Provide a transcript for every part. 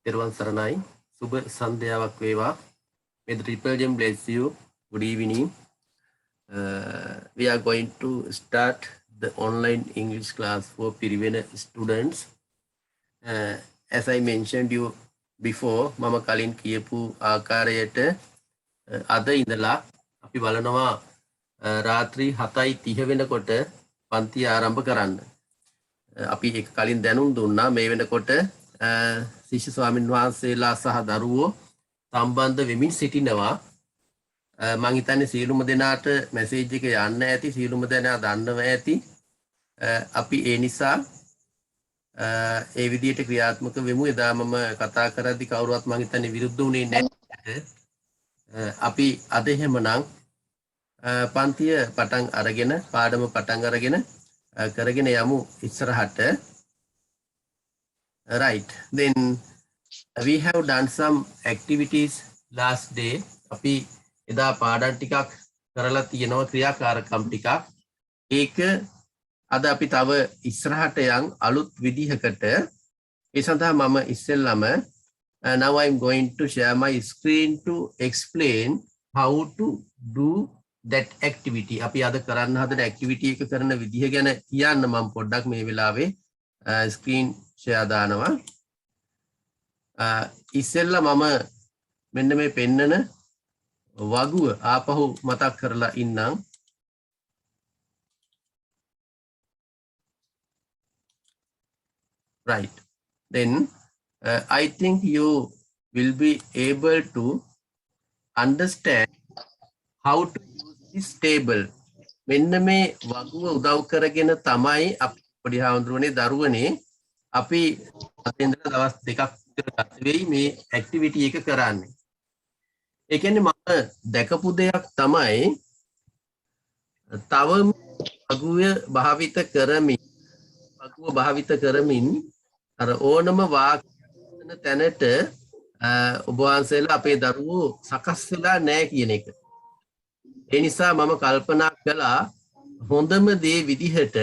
Terwan Saranai, Suba Sandhyawak Veva. May the Triple Gem bless you. Good evening. We are going to start the online English class for Pirivena students. As I mentioned you before, Mama Kalin Kiyapu ආකාරයට අද ඉඳලා අපි බලනවා රාත්‍රී 7:30 වෙනකොට පන්තිය ආරම්භ කරන්න. අපි ඒක කලින් දැනුම් දුන්නා මේ වෙනකොට ශිෂ්‍ය ස්වාමින් වහන්සේලා සහ දරුවෝ සම්බන්ධ වෙමින් සිටිනවා. මම හිතන්නේ සියලුම දෙනාට මැසේජ් එක යන්න ඇති, සියලුම දෙනා දන්නවා ඇති. අපි ඒ නිසා ඒ විදිහට ක්‍රියාත්මක වෙමු. එදා මම කතා කරද්දි කවුරුවත් මම හිතන්නේ විරුද්ධ වුණේ නැහැ. අපි අද එහෙමනම් පන්තිය පටන් අරගෙන පාඩම පටන් අරගෙන කරගෙන යමු ඉස්සරහට. Right, then we have done some activities last day. අපි එදා පාඩම් ටිකක් කරලා තියෙනවා, ක්‍රියාකාරකම් ටිකක්. ඒක අද අපි තව ඉස්සරහට යන් අලුත් විදිහකට. ඒ සඳහා මම ඉස්සෙල්ලාම now I'm going to share my screen to explain how to do that activity. අපි අද කරන්න හදන activity එක කරන විදිහ ගැන කියන්න මම පොඩ්ඩක් මේ වෙලාවේ screen share දානවා. ඉස්සෙල්ලා මම මෙන්න මේ පෙන්නන වගුව ආපහු මතක් කරලා ඉන්නම්. Right, then I think you will be able to understand how to use this table. මෙන්න මේ වගුව උදව් කරගෙන තමයි අපි පොඩි හාමුදුරනේ දරුවනේ අපි අතෙන්ද දවස් දෙකක් විතර ගත වෙයි මේ ඇක්ටිවිටි එක කරන්නේ. ඒ කියන්නේ මම දැකපු දෙයක් තමයි තව වගුව භාවිත කරමින් අර ඕනම වාක්‍යන තැනට ඔබ වහන්සේලා අපේ දරුවෝ සකස් වෙලා නැහැ කියන එක. ඒ නිසා මම කල්පනා කළා හොඳම දේ විදිහට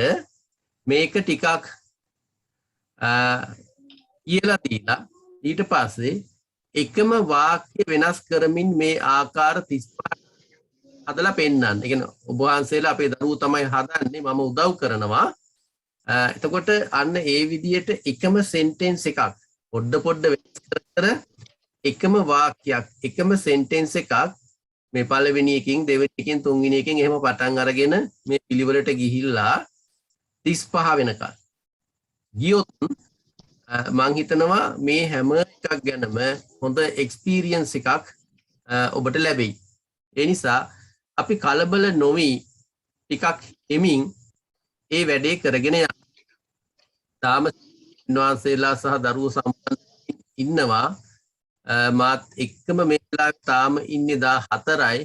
මේක ටිකක් කියලා දීලා ඊට පස්සේ එකම වාක්‍ය වෙනස් කරමින් මේ ආකාර 35 හදලා පෙන්නන්න. ඒ කියන්නේ ඔබ වහන්සේලා අපේ දරුවෝ තමයි හදන්නේ, මම උදව් කරනවා. එතකොට අන්න ඒ විදිහට එකම සෙන්ටෙන්ස් එකක් පොඩ වෙනස් කර එකම වාක්‍යයක් එකම සෙන්ටෙන්ස් එකක් මේ පළවෙනි එකකින් දෙවෙනි එකකින් තුන්වෙනි එකකින් එහෙම පටන් අරගෙන මේ පිළිවෙලට ගිහිල්ලා 35 වෙනකල් ගියොත් මම හිතනවා මේ හැම එකක් ගැනම හොඳ එක්ස්පීරියන්ස් එකක් ඔබට ලැබෙයි. ඒ නිසා අපි කලබල නොවි ටිකක් එමින් ඒ වැඩේ කරගෙන යන්න. තාම නිවාසේලා සහ දරුවෝ සම්බන්ධ ඉන්නවා. මාත් එක්කම මේ වෙලාවේ තාම ඉන්නේ 14යි.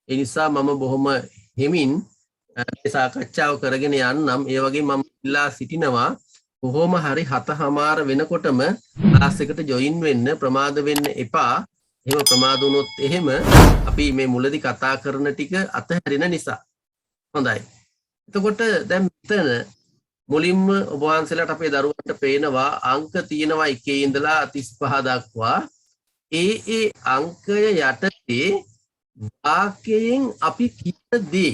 ඒ නිසා මම බොහොම හිමින් මේ සාකච්ඡාව කරගෙන යන්නම්. ඒ වගේ මම ඉල්ලා සිටිනවා කොහොම හරි 7:00 වෙනකොටම ක්ලාස් එකට ජොයින් වෙන්න, ප්‍රමාද වෙන්න එපා. එහෙම ප්‍රමාද වුණොත් එහෙම අපි මේ මුලදී කතා කරන ටික අතහැරෙන නිසා. හොඳයි. එතකොට දැන් මෙතන මුලින්ම ඔබ වහන්සේලාට අපේ දරුවන්ට පේනවා අංක තියෙනවා 1 ඉඳලා 35 දක්වා. ඒ අංකය යටතේ වාක්‍යයෙන් අපි කියන දේ,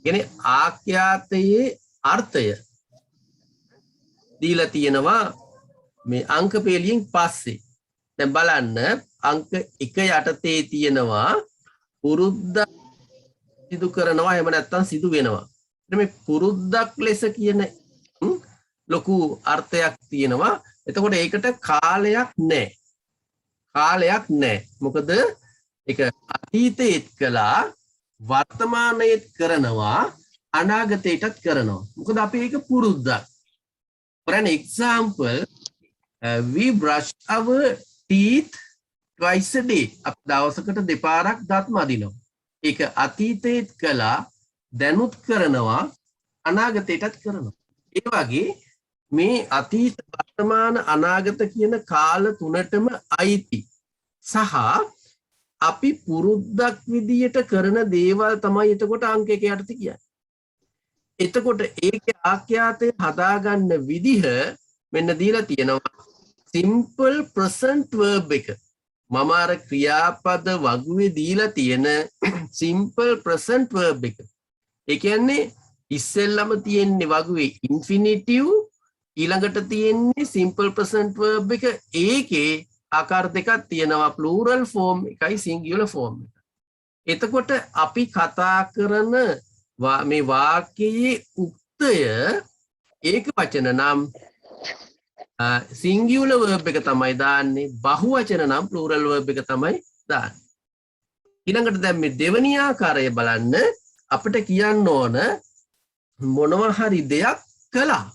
කියන්නේ ආඛ්‍යාතයේ අර්ථය දීලා තියෙනවා මේ අංක පෙළියෙන් පස්සේ. දැන් බලන්න අංක 1 යටතේ තියෙනවා පුරුද්දක් සිදු කරනවා, එහෙම නැත්නම් සිදු වෙනවා. මේ පුරුද්දක් ලෙස කියන ලොකු අර්ථයක් තියෙනවා. එතකොට ඒකට කාලයක් නැහැ. මොකද ඒක අතීතයේත් කළා, වර්තමානයේත් කරනවා, අනාගතයටත් කරනවා. මොකද අපි ඒක පුරුද්දක්. For an example, we brush our teeth twice a day. අපි දවසකට දෙපාරක් දත් මදිනවා. ඒක අතීතයේත් කළා, දැනුත් කරනවා, අනාගතයටත් කරනවා. ඒ වගේ මේ අතීත, වර්තමාන, අනාගත කියන කාල තුනටම අයිති සහ අපි පුරුද්දක් විදියට කරන දේවල් තමයි එතකොට අංක 1 යටතේ කියන්නේ. එතකොට ඒකේ ආඛ්‍යාතය හදාගන්න විදිහ මෙන්න දීලා තියෙනවා. simple present verb එක මම අර ක්‍රියාපද වගුවේ දීලා තියෙන simple present verb එක. ඒ කියන්නේ ඉස්සෙල්ලම තියෙන්නේ වගුවේ infinitive ඊළඟට තියෙන්නේ simple present verb එක. ඒකේ ආකාර දෙකක් තියෙනවා, plural form එකයි singular form එක. එතකොට අපි කතා කරන මේ වාක්‍යයේ උක්තය ඒක වචන නම් singular verb එක තමයි දාන්නේ, බහුවචන නම් plural verb එක තමයි දාන්නේ. ඊළඟට දැන් මේ දෙවෙනි ආකාරය බලන්න. අපිට කියන්න ඕන මොනවා හරි දෙයක් කළා.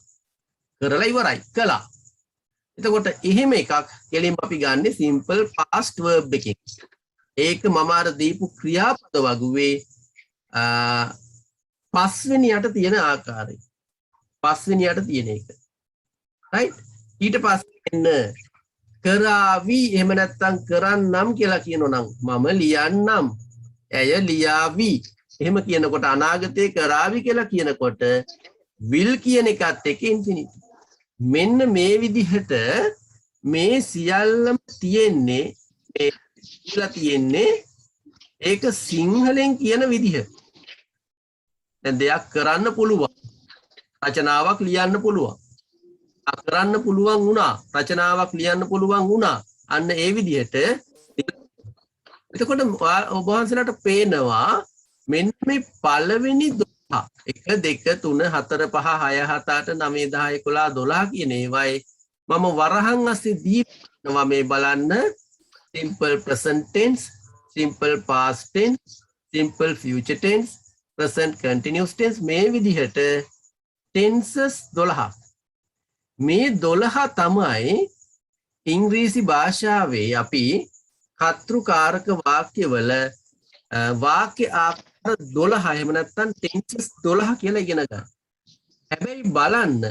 කරලා ඉවරයි, කළා. එතකොට එහෙම එකක් කෙලින්ම අපි ගන්න simple past verb එකකින්. ඒක මම අර දීපු ක්‍රියාපද වගුවේ පස්වෙනියට තියෙන ආකාරය. පස්වෙනියට තියෙන එක. right? ඊට පස්සේ එන්න කරාවි එහෙම නැත්නම් කරන්නම් කියලා කියනොනම් මම ලියන්නම්, ඇය ලියාවි එහෙම කියනකොට අනාගතේ කරාවි කියලා කියනකොට will කියන එකත් එක්ක ඉන්ෆිනිටි. මෙන්න මේ විදිහට මේ සියල්ලම තියෙන්නේ ඒක සිංහලෙන් කියන විදිහ. දැන් දෙයක් කරන්න පුළුවන්, රචනාවක් ලියන්න පුළුවන්, කරන්න පුළුවන් වුණා, රචනාවක් ලියන්න පුළුවන් වුණා. අන්න ඒ විදිහට එතකොට ඔබ වහන්සේලාට පේනවා මෙන්න මේ පළවෙනි 12 1 2 3 4 5 6 7 8 9 10 11 12 කියන ඒවායි මම වරහන් අස්සේ දීපනවා මේ බලන්න. simple present tense, simple past tense, simple future tense, present continuous tense, මේ විදිහට tenses 12. මේ 12 තමයි ඉංග්‍රීසි භාෂාවේ අපි කර්තෘකාරක වාක්‍යවල වාක්‍ය ආකාර 12 එහෙම නැත්නම් tenses 12 කියලා ඉගෙන ගන්න. හැබැයි බලන්න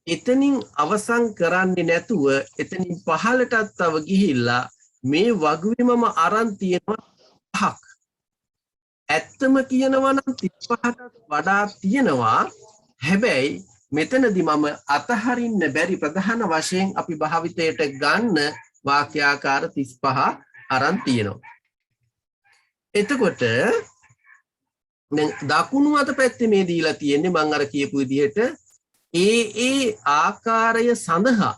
එතනින් අවසන් කරන්නේ නැතුව එතනින් පහළටත් තව ගිහිල්ලා මේ වගුවේ මම අරන් තියෙනවා 5ක්. ඇත්තම කියනවා නම් 35ටත් වඩා තියෙනවා. හැබැයි මෙතනදී මම අතහරින්න බැරි ප්‍රධාන වශයෙන් අපි භාවිතයට ගන්න වාක්‍ය ආකාර 35 අරන් තියෙනවා. එතකොට දැන් දකුණු අත පැත්තේ මේ දීලා තියෙන්නේ මම අර කියපු විදිහට ඒ ආකාරය සඳහා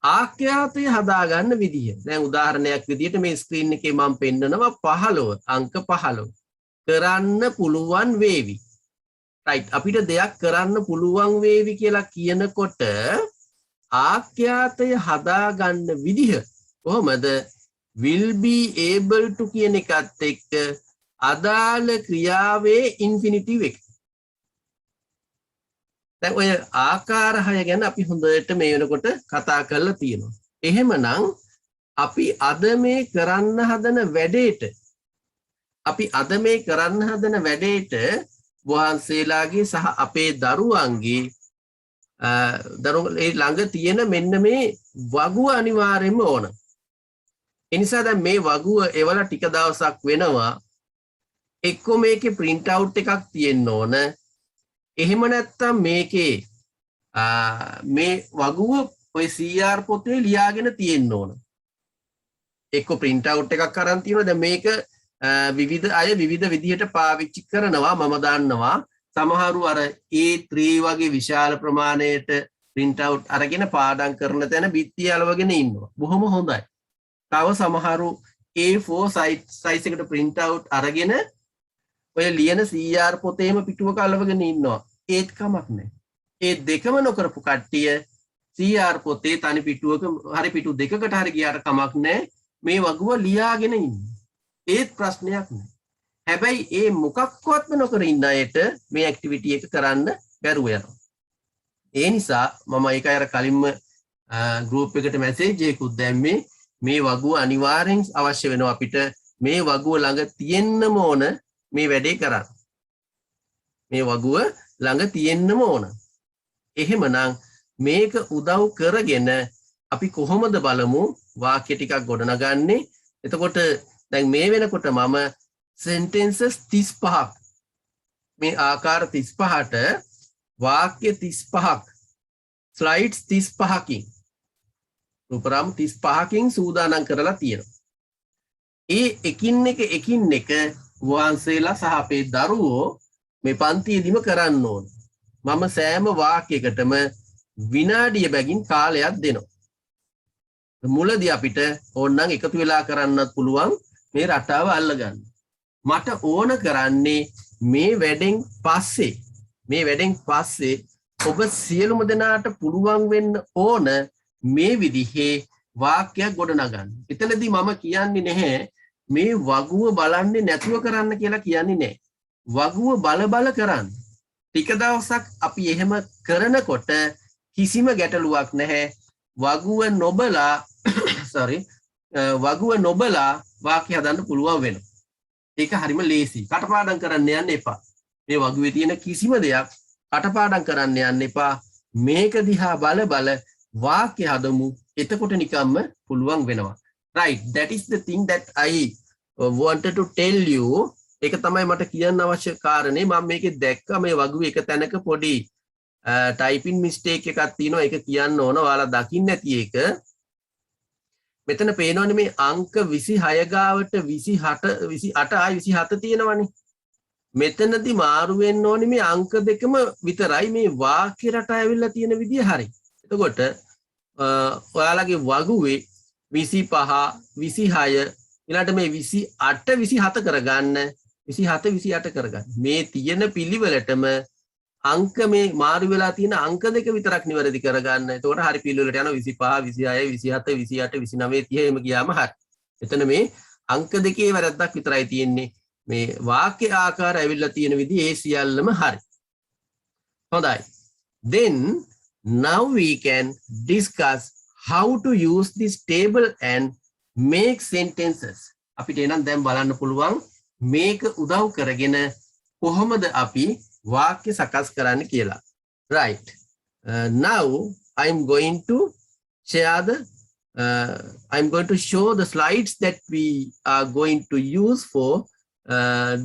ආඛ්‍යාතය හදාගන්න විදිහ. දැන් උදාහරණයක් විදිහට මේ ස්ක්‍රීන් එකේ මම පෙන්නනවා 15 අංක 15 කරන්න පුළුවන් වේවි. right, අපිට දෙයක් කරන්න පුළුවන් වේවි කියලා කියනකොට ආඛ්‍යාතය හදාගන්න විදිහ කොහොමද? will be able to කියන එකත් එක්ක අදාළ ක්‍රියාවේ ඉන්ෆිනිටිව් එක. දැන් ඔය ආකාර 6 ගැන අපි හොඳට මේ වෙනකොට කතා කරලා තියෙනවා. එහෙමනම් අපි අද මේ කරන්න හදන වැඩේට වහන්සේලාගේ සහ අපේ දරුවන්ගේ දරුවෝ ළඟ තියෙන මෙන්න මේ වගුව අනිවාර්යයෙන්ම ඕන. ඒ නිසා දැන් මේ වගුව එවලා ටික දවසක් වෙනවා. එක්ක මේකේ print out එකක් තියෙන්න ඕන. එහෙම නැත්නම් මේකේ මේ වගුව ඔය CR පොතේ ලියාගෙන තියෙන්න ඕන. එක්ක print out එකක් අරන් තියෙනවා. දැන් මේක විවිධ අය විවිධ විදිහට පාවිච්චි කරනවා. මම දන්නවා සමහරු අර A3 වගේ විශාල ප්‍රමාණයට print out අරගෙන පාඩම් කරන තැන බිත්තිය අලවගෙන ඉන්නවා. බොහොම හොඳයි. තව සමහරු A4 size එකට print out අරගෙන ඔය ලියන CR පොතේම පිටුවක අලවගෙන ඉන්නවා. ඒත් කමක් නැහැ. ඒ දෙකම නොකරපු කට්ටිය CR පොතේ තනි පිටුවක හරි පිටු දෙකකට හරි ගියාට කමක් නැහැ. මේ වගුව ලියාගෙන ඉන්නේ. ඒත් ප්‍රශ්නයක් නැහැ. හැබැයි ඒ මොකක්වත්ම නොකර ඉන්න අයට මේ ඇක්ටිවිටි එක කරන්න බැරුව යනවා. ඒ නිසා මම ඒකයි අර කලින්ම ගෲප් එකට මැසේජ් එකකුත් දැම්මේ මේ වගුව අනිවාර්යෙන් අවශ්‍ය වෙනවා අපිට. මේ වගුව ළඟ තියෙන්නම ඕන මේ වැඩේ කරන්න. මේ වගුව ළඟ තියෙන්නම ඕන. එහෙමනම් මේක උදව් කරගෙන අපි කොහොමද බලමු වාක්‍ය ටිකක් ගොඩනගන්නේ. එතකොට දැන් මේ වෙනකොට මම sentences 35ක් මේ ආකාර 35ට වාක්‍ය 35ක් slides 35කින් රූපරාමු 35කින් සූදානම් කරලා තියෙනවා. ඒ එකින් එක වහන්සේලා සහ අපේ දරුවෝ මේ පන්තියේදීම කරන්න ඕන. මම සෑම වාක්‍යයකටම විනාඩිය බැගින් කාලයක් දෙනවා. මුලදී අපිට ඕනනම් එකතු වෙලා කරන්නත් පුළුවන් මේ රටාව අල්ලගන්න. මට ඕන කරන්නේ මේ වැඩෙන් පස්සේ ඔබ සියලුම දෙනාට පුළුවන් වෙන්න ඕන මේ විදිහේ වාක්‍යයක් ගොඩනගන්න. එතනදී මම කියන්නේ නැහැ මේ වගුව බලන්නේ නැතුව කරන්න කියලා කියන්නේ නැහැ. වගුව බල කරන්න. ටික දවසක් අපි එහෙම කරනකොට කිසිම ගැටලුවක් නැහැ. වගුව නොබලා වාක්‍ය හදන්න පුළුවන් වෙනවා. ඒක හරිම ලේසි. කටපාඩම් කරන්න යන්න එපා. මේ වගුවේ තියෙන කිසිම දෙයක් කටපාඩම් කරන්න යන්න එපා. මේක දිහා බල වාක්‍ය හදමු. එතකොට නිකම්ම පුළුවන් වෙනවා. Right, that is the thing that I wanted to tell you. ඒක තමයි මට කියන්න අවශ්‍ය කාරණේ. මම මේකේ දැක්කා මේ වගුවේ එක තැනක පොඩි typing mistake එකක් තියෙනවා. ඒක කියන්න ඕන. ඔයාලා දකින්න ඇති ඒක. මෙතන පේනවනේ මේ අංක 26 ගාවට 28 ආයි 27 තියෙනවනේ. මෙතනදී මාරු වෙන්න ඕනේ මේ අංක දෙකම විතරයි. මේ වාක්‍ය රට ඇවිල්ලා තියෙන විදිය හරි. එතකොට ඔයාලගේ වගුවේ 25 26 ඊළඟට මේ 28 27 කරගන්න 27 28 කරගන්න. මේ තියෙන පිළිවෙලටම අංක මේ මාරු වෙලා තියෙන අංක දෙක විතරක් නිවැරදි කරගන්න. එතකොට හරි පිළිවෙලට යනවා 25 26 27 28 29 30 එහෙම ගියාම හරි. එතන මේ අංක දෙකේ වැරද්දක් විතරයි තියෙන්නේ. මේ වාක්‍ය ආකාර ඇවිල්ලා තියෙන විදිහ ඒ සියල්ලම හරි. හොඳයි. Then now we can discuss how to use this table and make sentences. අපිට එනම් දැන් බලන්න පුළුවන් මේක උදව් කරගෙන කොහොමද අපි වාක්‍ය සකස් කරන්න කියලා. Right. Now I'm going to show the slides that we are going to use for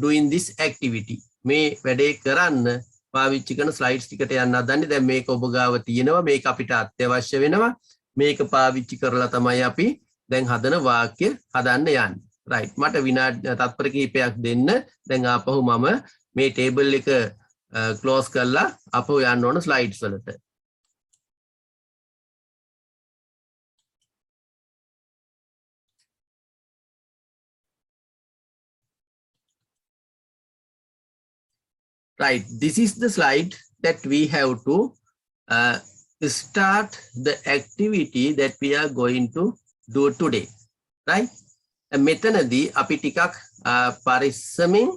doing this activity. මේ වැඩේ කරන්න පාවිච්චි කරන slides ටිකට යන්න හදන්නේ. දැන් මේක ඔබ ගාව තියෙනවා. මේක අපිට අත්‍යවශ්‍ය වෙනවා. මේක පාවිච්චි කරලා තමයි අපි දැන් හදන වාක්‍ය හදන්න යන්නේ. right. මට විනාඩි තත්පර කිහිපයක් දෙන්න. දැන් ආපහු මම මේ ටේබල් එක close කරලා ආපහු යන්න ඕන slides වලට. Right, this is the slide that we have to start the activity that we are going to do today. Right? මෙතනදී අපි ටිකක් පරිස්සමින්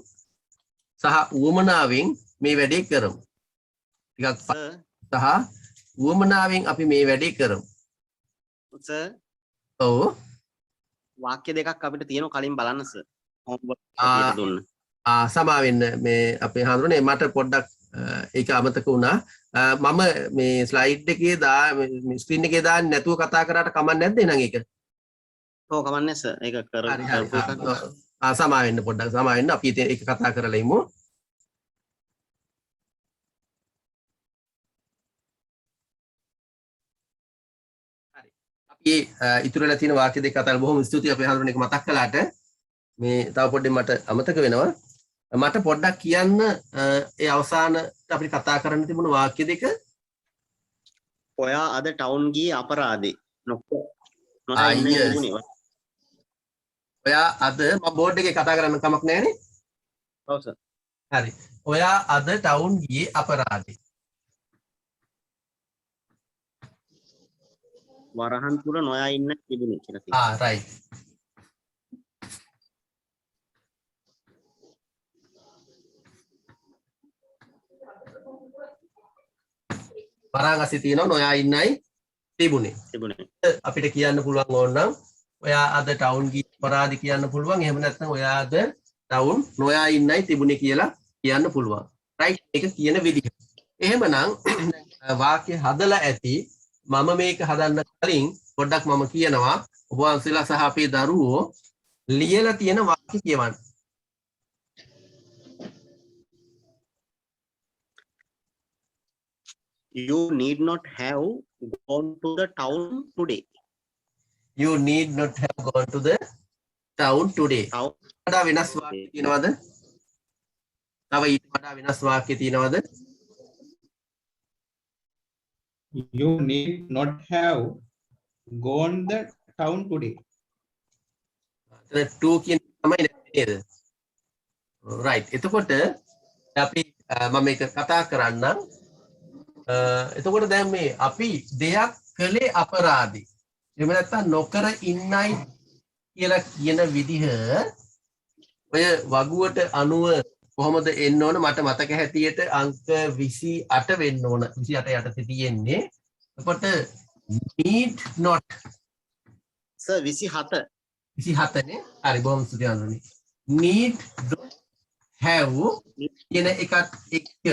සහ උවමනාවෙන් මේ වැඩේ කරමු. ටිකක් සහ උවමනාවෙන් අපි මේ වැඩේ කරමු. සර්. ඔව්. වාක්‍ය දෙකක් අපිට තියෙනවා කලින් බලන්න සර්. හෝම්වර්ක් දුන්න. සමා වෙන්න මේ අපේ හඳුනේ මට පොඩ්ඩක් ඒක අමතක වුණා. මම මේ ස්ලයිඩ් එකේ මේ ස්ක්‍රීන් එකේ දාන්න නැතුව කතා කරාට කමක් නැද්ද එහෙනම් ඒක? ඔව් කමක් නැහැ සර්. ඒක කරමු. සමා වෙන්න පොඩ්ඩක් සමා වෙන්න අපි ඒක කතා කරලා ඉමු. හරි. අපි ඉතුරු වෙලා තියෙන වාක්‍ය දෙක අතර බොහොම ස්තුතියි අපේ හඳුනේ එක මතක් කළාට. මේ තව පොඩ්ඩක් මට අමතක වෙනවා. මට පොඩ්ඩක් කියන්න ඒ අවසාන අපිට කතා කරන්න තිබුණ වාක්‍ය දෙක. ඔයා අද ටවුන් ගියේ අපරාධේ. ඔයා අද මම බෝඩ් එකේ කතා කරන්න කමක් නැහැනේ. ඔව් සර්. හරි. ඔයා අද ටවුන් ගියේ අපරාධේ. වරහන් තුල නොයා ඉන්න තිබුණේ කියලා තියෙනවා. right. වරහන් අස්සේ තියෙනවා නොයා ඉන්නයි තිබුණේ. අපිට කියන්න පුළුවන් ඕනනම් ඔයා අද ටවුන් ගියේ අපරාධේ කියන්න පුළුවන්. එහෙම නැත්නම් ඔයා අද ටවුන් නොයා ඉන්නයි තිබුණේ කියලා කියන්න පුළුවන්. right. ඒක කියන විදිහ. එහෙමනම් වාක්‍ය හදලා ඇති. මම මේක හදන්න කලින් පොඩ්ඩක් මම කියනවා ඔබ වහන්සේලා සහ අපේ දරුවෝ ලියලා තියෙන වාක්‍ය කියවන්න. You need not have gone to the town today. You need not have gone to the town today. town වඩා වෙනස් වාක්‍ය තියෙනවද? තව ඊට වඩා වෙනස් වාක්‍ය තියෙනවද? You need not have gone the town today. එතන to කියන තමයි නේද? right. එතකොට අපි මම මේක කතා කරන්නම්. එතකොට දැන් මේ අපි දෙයක් කළේ අපරාධි. එහෙම නැත්නම් නොකර ඉන්නයි කියලා කියන විදිහ ඔය වගුවට අනුව කොහොමද එන්න ඕන මට මතක හැටියට අංක 28 වෙන්න ඕන 28 යටතේ තියෙන්නේ. එතකොට need not සර් 27 27 නේ. හරි බොහොම ස්තුතියි අනුනි. need not have කියන එකත් එක්ක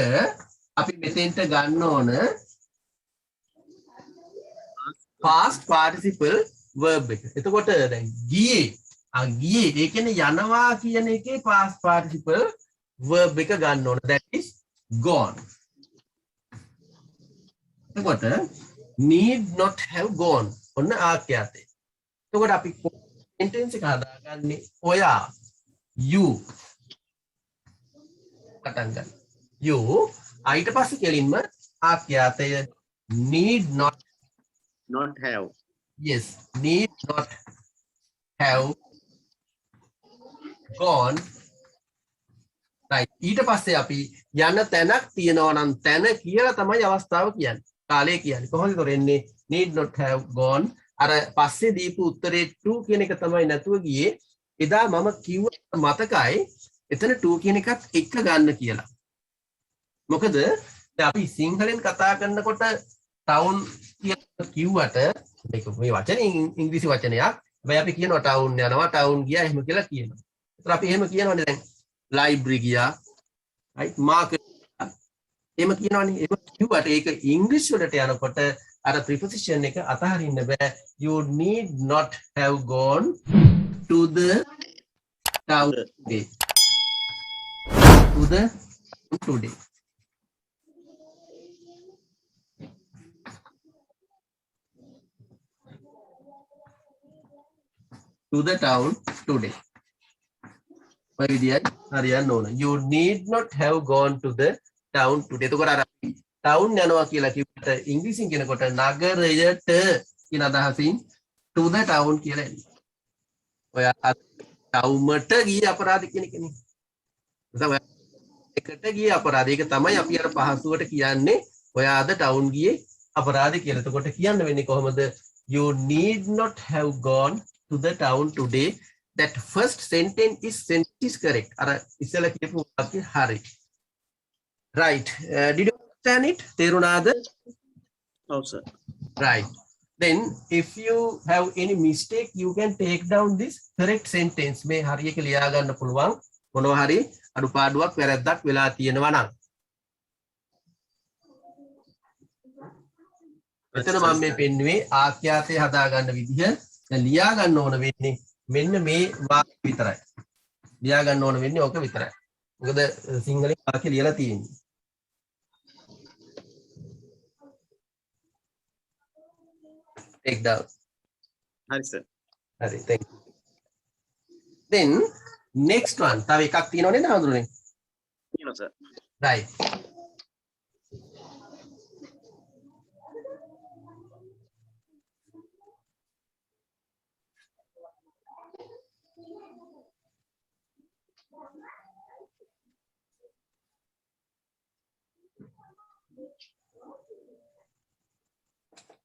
අපි මෙතෙන්ට ගන්න ඕන past participle verb එක. එතකොට දැන් ගියේ ගියේ ඒ කියන්නේ යනවා කියන එකේ past participle verb එක ගන්න ඕන. that is gone. එතකොට need not have gone ඔන්න ආඛ්‍යාතේ. එතකොට අපි sentence එක හදාගන්නේ ඔයා you පටන් ගන්න. you ඊට පස්සේ කෙලින්ම ආඛ්‍යාතය need not have yes need not have gone right ඊට පස්සේ අපි යන තැනක් තියනවා නම් තැන කියලා තමයි අවස්ථාව කියන්නේ කාලය කියන්නේ කොහොමද කරන්නේ need not have gone අර පස්සේ දීපු උත්තරේ to කියන එක තමයි නැතුව ගියේ එදා මම කිව්ව මතකයි එතන to කියන එකත් එක්ක ගන්න කියලා මොකද දැන් අපි සිංහලෙන් කතා කරනකොට town කියලා කිව්වට මේක මේ වචනේ ඉංග්‍රීසි වචනයක්. හැබැයි අපි කියනවා town යනවා town ගියා එහෙම කියලා කියනවා. ඒතර අපි එහෙම කියනවානේ දැන් library ගියා. right market එහෙම කියනවානේ. ඒක කිව්වට ඒක ඉංග්‍රීසි වලට යනකොට අර preposition එක අතහරින්න බෑ. You need not have gone to the town today. To the today. To the town today. ඔය විදියයි හරියන්න ඕන. You need not have gone to the town today. එතකොට අර town යනවා කියලා කිව්වට ඉංග්‍රීසියෙන් කියනකොට නගරයට කියන අදහසින් to the town කියලා එන්නේ. ඔයා townට ගියේ අපරාධ කියන එකනේ. එතකොට එකට ගියේ අපරාධ. ඒක තමයි අපි අර පහසුවට කියන්නේ ඔයාද town ගියේ අපරාධ කියලා. එතකොට කියන්න වෙන්නේ කොහොමද? You need not have gone to the town today. That first sentence is correct. Ara isala kiyapu wakya hari. Right. Did you understand it? Terunada? Oh sir. Right. Then if you have any mistake, you can take down this correct sentence. Me hariya ke liya ganna puluwan. Monawa hari adupaduwak වැරද්දක් වෙලා තියෙනවා නම්. මෙතන මම මේ පෙන්නුවේ ආඛ්‍යාතය හදා ගන්න විදිහ දැන් ලියා ගන්න ඕන වෙන්නේ මෙන්න මේ වාක්‍ය විතරයි. ලියා ගන්න ඕන වෙන්නේ ඕක විතරයි. මොකද සිංහලෙන් වාක්‍ය ලියලා තියෙන්නේ. Take down. හරි සර්. හරි thank you. Then next one තව එකක් තියෙනව නේද හඳුනන්නේ? තියෙනවා sir. Right.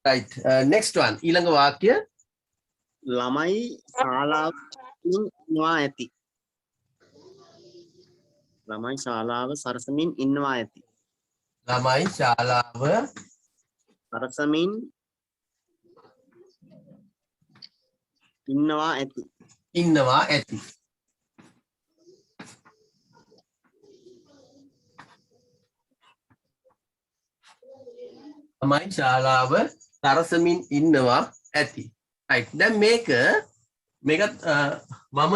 Right. Next one. ඊළඟ වාක්‍ය ළමයි ශාලාවෙන් ඉන්නවා ඇති. ළමයි ශාලාව සරසමින් ඉන්නවා ඇති. ළමයි ශාලාව සරසමින් ඉන්නවා ඇති. ඉන්නවා ඇති. ළමයි ශාලාව සරසමින් ඉන්නවා ඇති. right. දැන් මේක මම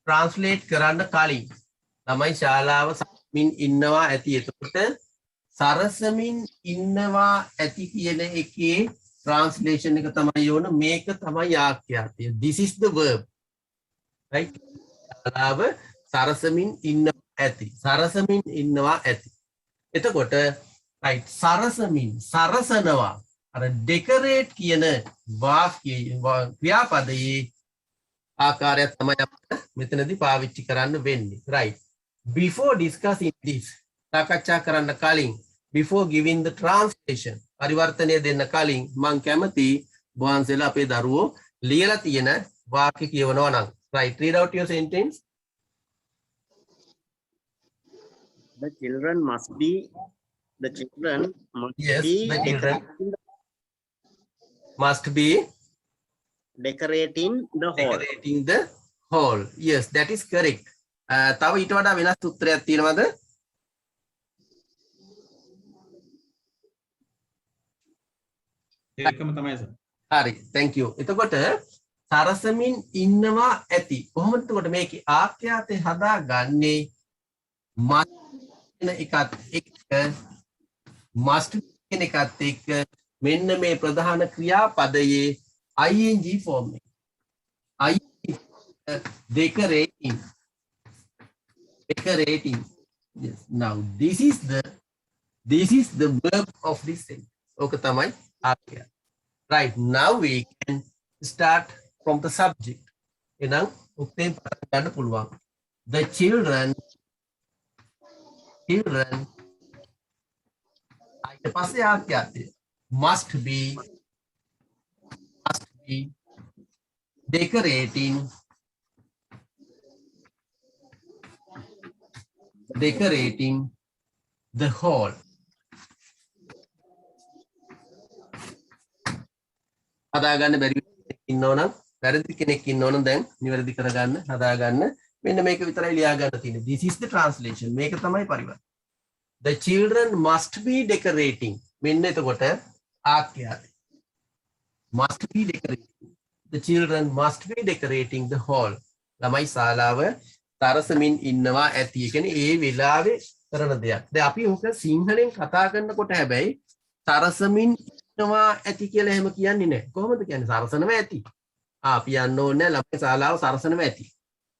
translate කරන්න කලින් ළමයි ශාලාව සරසමින් ඉන්නවා ඇති. එතකොට සරසමින් ඉන්නවා ඇති කියන එකේ translation එක තමයි යෝන මේක තමයි ආඛ්‍යාතය. This is the verb. Right? ශාලාව සරසමින් ඉන්නවා ඇති. සරසමින් ඉන්නවා ඇති. එතකොට right සරසමින් සරසනවා අර decorate කියන වාක්‍යයේ ක්‍රියාපදයේ ආකාරය තමයි අපිට මෙතනදී පාවිච්චි කරන්න වෙන්නේ. Right. Before discussing this සාකච්ඡා කරන්න කලින් before giving the translation පරිවර්තනය දෙන්න කලින් මම කැමති වහන්සේලා අපේ දරුවෝ ලියලා තියෙන වාක්‍ය කියවනවා නම් right read out your sentence. The children must be Yes, the children must be decorating the hall. decorating the hall. Yes, that is correct. තව ඊට වඩා වෙනස් උත්තරයක් තියෙනවද? ඒකම තමයි සර්. හරි, thank you. එතකොට සරසමින් ඉන්නවා ඇති. කොහොමද එතකොට මේකේ ආඛ්‍යාතේ හදාගන්නේ? must කියන එකත් එක්ක must කියන එකත් එක්ක මෙන්න මේ ප්‍රධාන ක්‍රියාපදයේ ing form එක. ing decorating. Decorating. Yes. Now this is the verb of this sentence. Okay, tamai ආඛ්‍යාත. Right, now we can start from the subject. Enang උක්තෙන් පටන් ගන්න පුළුවන්. The children ඊට පස්සේ ආඛ්‍යාතය must be decorating the hall. හදාගන්න බැරි කෙනෙක් ඉන්නවනම් වැරදි කෙනෙක් ඉන්නවනම් දැන් නිවැරදි කරගන්න හදාගන්න මෙන්න මේක විතරයි ලියා ගන්න තියෙන්නේ. This is the translation. මේක තමයි පරිවර්තන. The children must be decorating. මෙන්න එතකොට ආඛ්‍යාතය. Must be decorating. The children must be decorating the hall. ළමයි ශාලාව තරසමින් ඉන්නවා ඇති. ඒ කියන්නේ ඒ වෙලාවේ කරන දෙයක්. දැන් අපි උක සිංහලෙන් කතා කරනකොට හැබැයි තරසමින් ඉන්නවා ඇති කියලා එහෙම කියන්නේ නැහැ. කොහොමද කියන්නේ? සරසනවා ඇති. අපි යන්න ඕනේ ළමයි ශාලාව සරසනවා ඇති.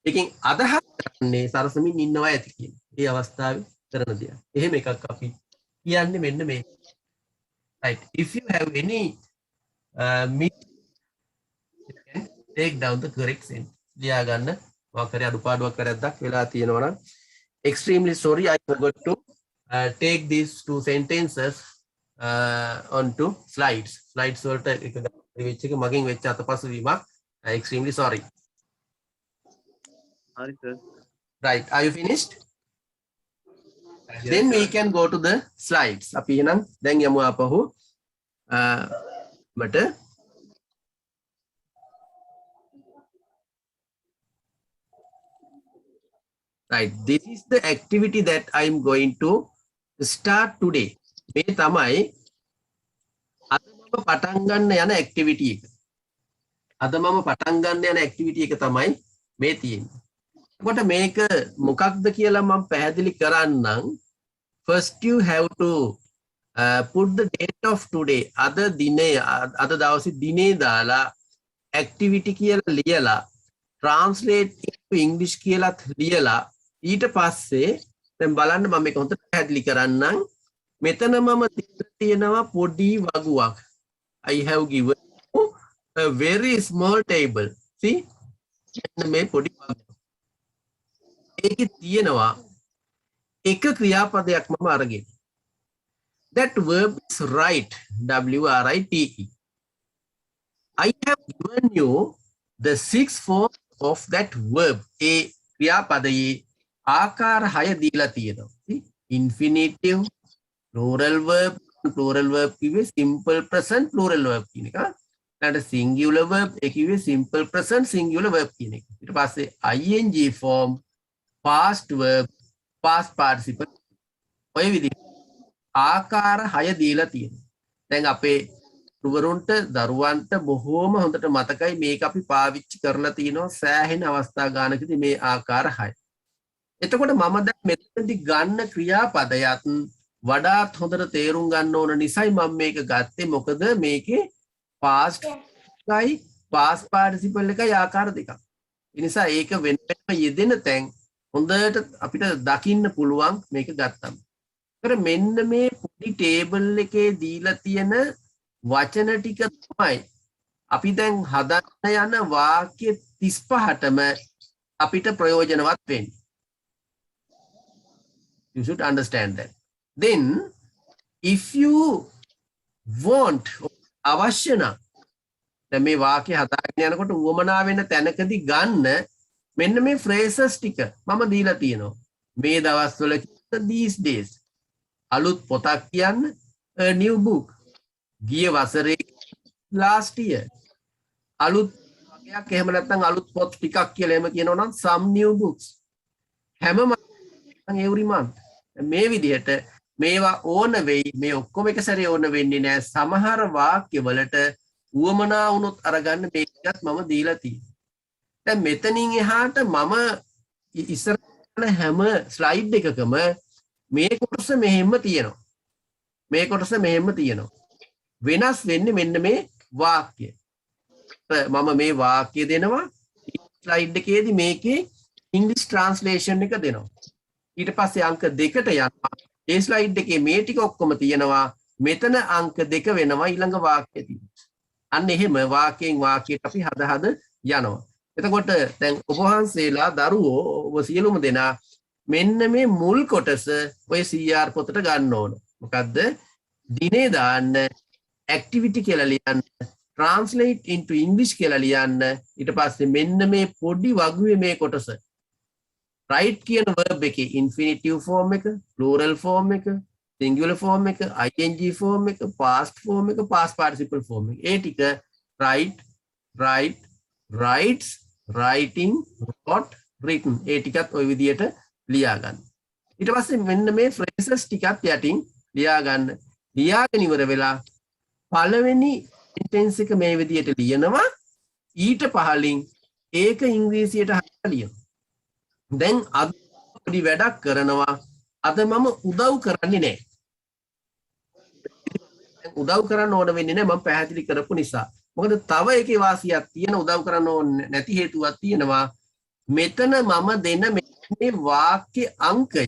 එකෙන් අදහස් කරන්නේ සරසමින් ඉන්නවා ඇති කියන්නේ. ඒ අවස්ථාවේ කරන දෙයක්. එහෙම එකක් අපි කියන්නේ මෙන්න මේ. Right. If you have any you can take down the correct sentence. ලියා ගන්න මොකක් හරි අඩුපාඩුවක් කරද්දක් වෙලා තියෙනවා නම් extremely sorry I forgot to take these two sentences onto slides. Slides වලට එක වෙච්ච එක මගෙන් වෙච්ච අතපසු වීමක්. Extremely sorry. Sorry, sir. Right, are you finished? Yes, then we can go to the slides. අපි එහෙනම් දැන් යමු ආපහු මට right, this is the activity that I am going to start today. මේ තමයි අද මම පටන් ගන්න යන activity එක. අද මම පටන් ගන්න යන activity එක තමයි මේ තියෙන්නේ. එතකොට මේක මොකක්ද කියලා මම පැහැදිලි කරන්නම්. First you have to put the date of today. අද දිනේ අද දවසේ දිනේ දාලා activity කියලා ලියලා translate into English කියලා ලියලා ඊට පස්සේ දැන් බලන්න මම මේක හොඳට පැහැදිලි කරන්නම්. මෙතන මම තියෙනවා පොඩි වගුවක්. I have given you a very small table. See? මෙන්න මේ පොඩි වගුව. ඒකේ තියෙනවා එක ක්‍රියාපදයක් මම අරගෙන. That verb is write. W-R-I-T-E. I have given you the 6 forms of that verb. ඒ ක්‍රියාපදයේ ආකාර 6 දීලා තියෙනවා. See? Infinitive, plural verb කිව්වේ simple present plural verb කියන එක. ඊට singular verb ඒ කිව්වේ simple present singular verb කියන එක. ඊට පස්සේ ing form, past verb, past participle ඔය විදිහට ආකාර 6 දීලා තියෙනවා. දැන් අපේ දරුවන්ට බොහෝම හොඳට මතකයි මේක අපි පාවිච්චි කරලා තිනවා සෑහෙන අවස්ථා ගානකදී මේ ආකාර 6. එතකොට මම දැන් මෙතනදී ගන්න ක්‍රියාපදයත් වඩාත් හොඳට තේරුම් ගන්න ඕන නිසායි මම මේක ගත්තේ. මොකද මේකේ past එකයි past participle එකයි ආකාර දෙකක්. ඒ නිසා ඒක වෙන වෙනම යෙදෙන තැන් හොඳට අපිට දකින්න පුළුවන් මේක ගත්තම. ඒතර මෙන්න මේ පොඩි ටේබල් එකේ දීලා තියෙන වචන ටික තමයි අපි දැන් හදන්න යන වාක්‍ය 35ටම අපිට ප්‍රයෝජනවත් වෙන්නේ. You should understand that. Then if you want අවශ්‍ය නම් දැන් මේ වාක්‍ය හදාගෙන යනකොට උවමනා වෙන තැනකදී ගන්න මෙන්න මේ phrases ටික මම දීලා තියෙනවා. මේ දවස්වල these days අලුත් පොතක් කියන්න a new book. ගිය වසරේ last year අලුත් වගයක් එහෙම නැත්නම් අලුත් පොත් ටිකක් කියලා එහෙම කියනවා නම් some new books. හැම every month. මේ විදිහට මේවා ඕන වෙයි මේ ඔක්කොම එක සැරේ ඕන වෙන්නේ නැහැ. සමහර වාක්‍ය වලට උවමනා වුණොත් අරගන්න මේකත් මම දීලා තියෙනවා. දැන් මෙතනින් එහාට මම ඉස්සර හැම ස්ලයිඩ් එකකම මේ කොටස මෙහෙම තියෙනවා. මේ කොටස මෙහෙම තියෙනවා. වෙනස් වෙන්නේ මෙන්න මේ වාක්‍ය. මම මේ වාක්‍ය දෙනවා ස්ලයිඩ් එකේදී මේකේ ඉංග්‍රීසි ට්‍රාන්ස්ලේෂන් එක දෙනවා. ඊට පස්සේ අංක 2ට යනවා. ඒ ස්ලයිඩ් එකේ මේ ටික ඔක්කොම තියෙනවා. මෙතන අංක 2 වෙනවා ඊළඟ වාක්‍යයේදී. අන්න එහෙම වාක්‍යයෙන් වාක්‍යයට අපි හද යනවා. එතකොට දැන් ඔබ වහන්සේලා දරුවෝ ඔබ සියලුම දෙනා මෙන්න මේ මුල් කොටස ඔය CR පොතට ගන්න ඕන. මොකද්ද? දිනේ දාන්න activity කියලා ලියන්න translate into English කියලා ලියන්න ඊට පස්සේ මෙන්න මේ පොඩි වගුවේ මේ කොටස right කියන verb එකේ infinitive form එක plural form එක singular form එක ing form එක past form එක past participle form එක ඒ ටික writes writing wrote written ඒ ටිකත් ওই විදියට ලියා ගන්න. ඊට පස්සේ මෙන්න මේ phrases ටිකත් යටින් ලියා ගන්න. ලියාගෙන ඉවර වෙලා පළවෙනි sentence එක මේ විදියට ලියනවා ඊට පහලින් ඒක ඉංග්‍රීසියට හරලා ලියනවා. දැන් අද පොඩි වැඩක් කරනවා. අද මම උදව් කරන්නේ නැහැ. උදව් කරන්න ඕන වෙන්නේ නැහැ මම පැහැදිලි කරපු නිසා. මොකද තව එකේ වාසියක් තියෙන උදව් කරන්න ඕනේ නැති හේතුවක් තියෙනවා. මෙතන මම දෙන මේ වාක්‍ය අංකය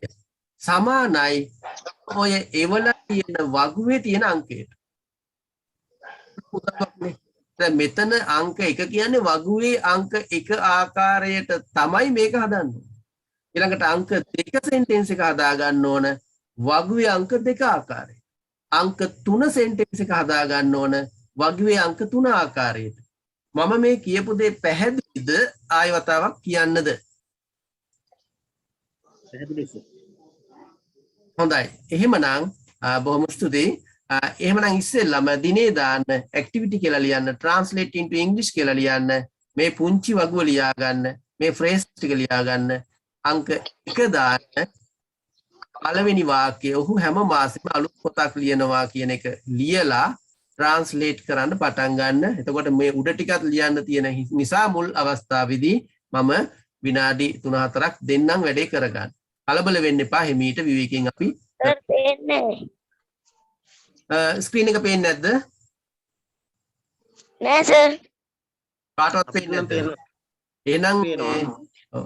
සමානයි ඔය එවල තියෙන වගුවේ තියෙන අංකයට. දැන් මෙතන අංක 1 කියන්නේ වගුවේ අංක 1 ආකාරයට තමයි මේක හදන්නේ. ඊළඟට අංක 2 සෙන්ටෙන්ස් එක හදා ගන්න ඕන වගුවේ අංක 2 ආකාරයට. අංක 3 සෙන්ටෙන්ස් එක හදා ගන්න ඕන වගුවේ අංක 3 ආකාරයට. මම මේ කියපු දේ පැහැදිලිද ආයෙ වතාවක් කියන්නද? පැහැදිලි සර්. හොඳයි. එහෙමනම් බොහොම ස්තුතියි. එහෙමනම් ඉස්සෙල්ලාම දිනේ දාන්න activity කියලා ලියන්න translate into English කියලා ලියන්න මේ පුංචි වගුව ලියා ගන්න මේ phrase ටික ලියා ගන්න අංක 1 දාන්න පළවෙනි වාක්‍යය ඔහු හැම මාසෙම අලුත් පොතක් ලියනවා කියන එක ලියලා translate කරන්න පටන් ගන්න. එතකොට මේ උඩ ටිකත් ලියන්න තියෙන නිසා මුල් අවස්ථාවේදී මම විනාඩි 3-4ක් දෙන්නම් වැඩේ කරගන්න. කලබල වෙන්න එපා. හිමීට විවේකයෙන් අපි ස්ක්‍රීන් එක පේන්නේ නැද්ද? නෑ සර්. කාටවත් පේන්නේ නැද්ද? එහෙනම් ඔව්.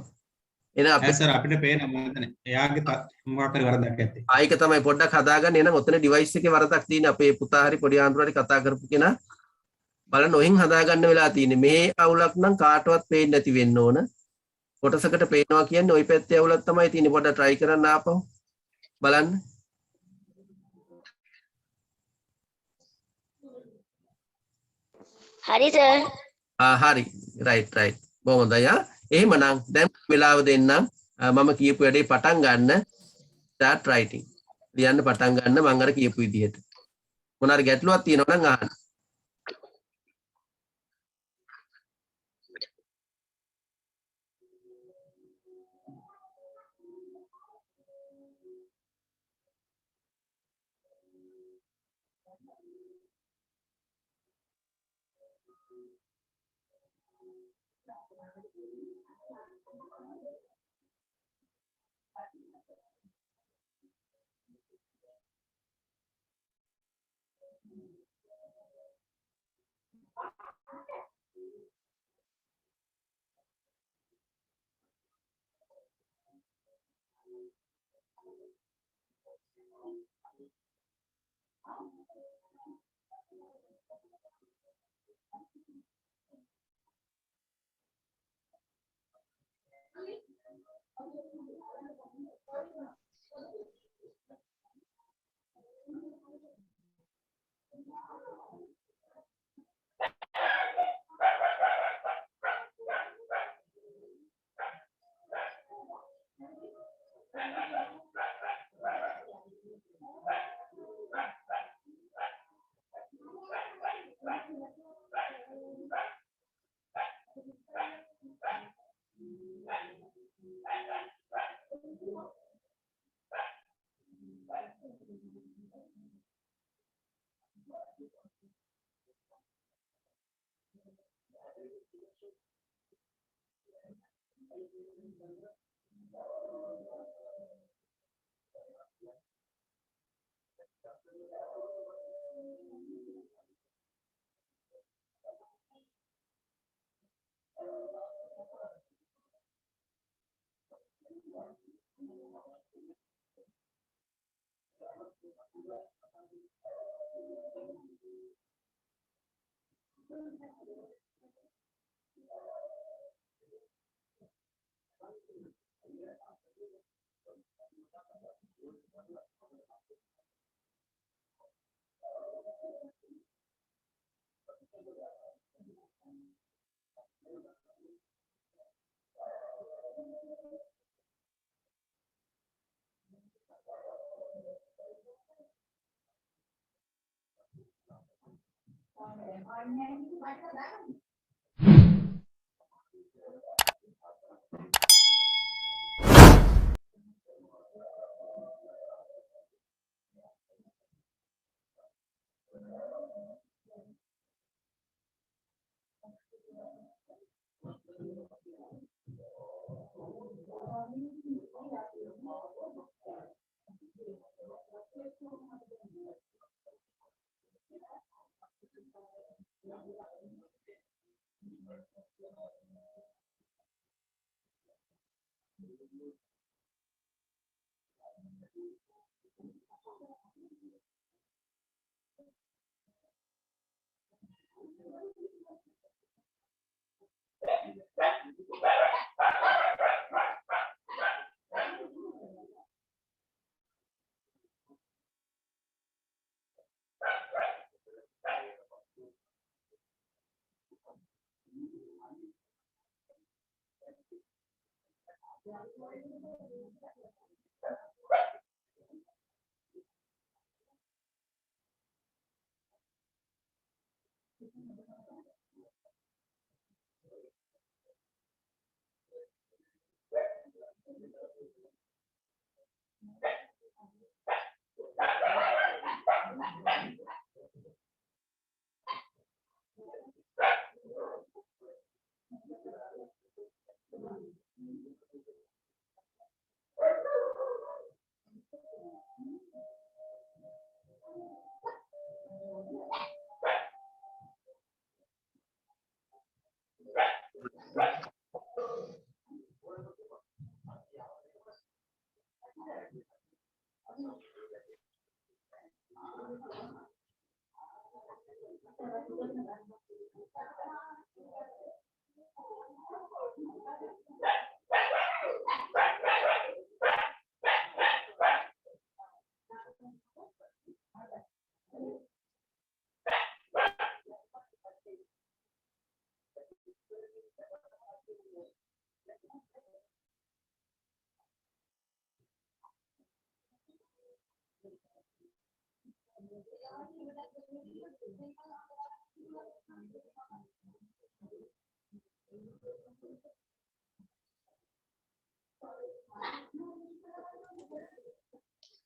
එහෙනම් අපි සර් අපිට පේන මොකදනේ එයාගේ මොකක් හරි වරදක් ඇත්තේ. ආයික තමයි පොඩ්ඩක් හදාගන්න. එහෙනම් ඔතන ඩිවයිස් එකේ වරදක් තියෙන අපේ පුතා හරි පොඩි ආන්දර හරි කතා කරපු කෙනා බලන්න ඔහෙන් හදාගන්න වෙලා තියෙන්නේ. මේ අවුලක් නම් කාටවත් පේන්නේ නැති වෙන්න ඕන. කොටසකට පේනවා කියන්නේ ওই පැත්තේ අවුලක් තමයි තියෙන්නේ. පොඩ්ඩක් try කරන්න ආපහු බලන්න. හරි සර්. හරි right බොහොම හොඳයි. එහෙමනම් දැන් වෙලාව දෙන්නම් මම කියපු වැඩේ පටන් ගන්න start writing ලියන්න පටන් ගන්න මම අර කියපු විදිහට මොන හරි ගැටලුවක් තියෙනවා නම් අහන්න.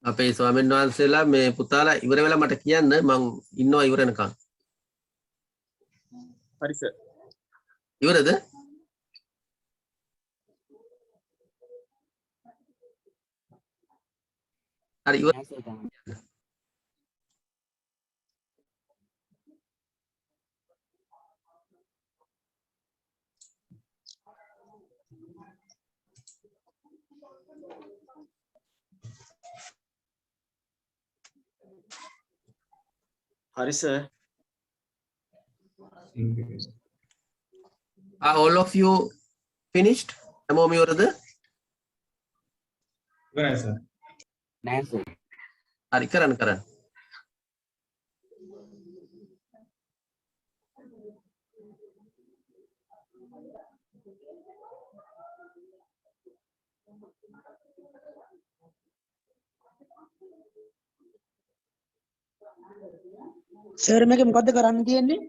අපේ ස්වාමීන් වහන්සේලා මේ පුතාලා ඉවර වෙලා මට කියන්න මං ඉන්නවා ඉවර වෙනකන්. හරි සර්. ඉවරද? හරි ඉවර. හරි sir. Are all of you finished? හැමෝම ඉවරද? ඉවරයි සර්. නෑ සර්. හරි කරන්න. සර් මේක මොකද්ද කරන්න තියෙන්නේ?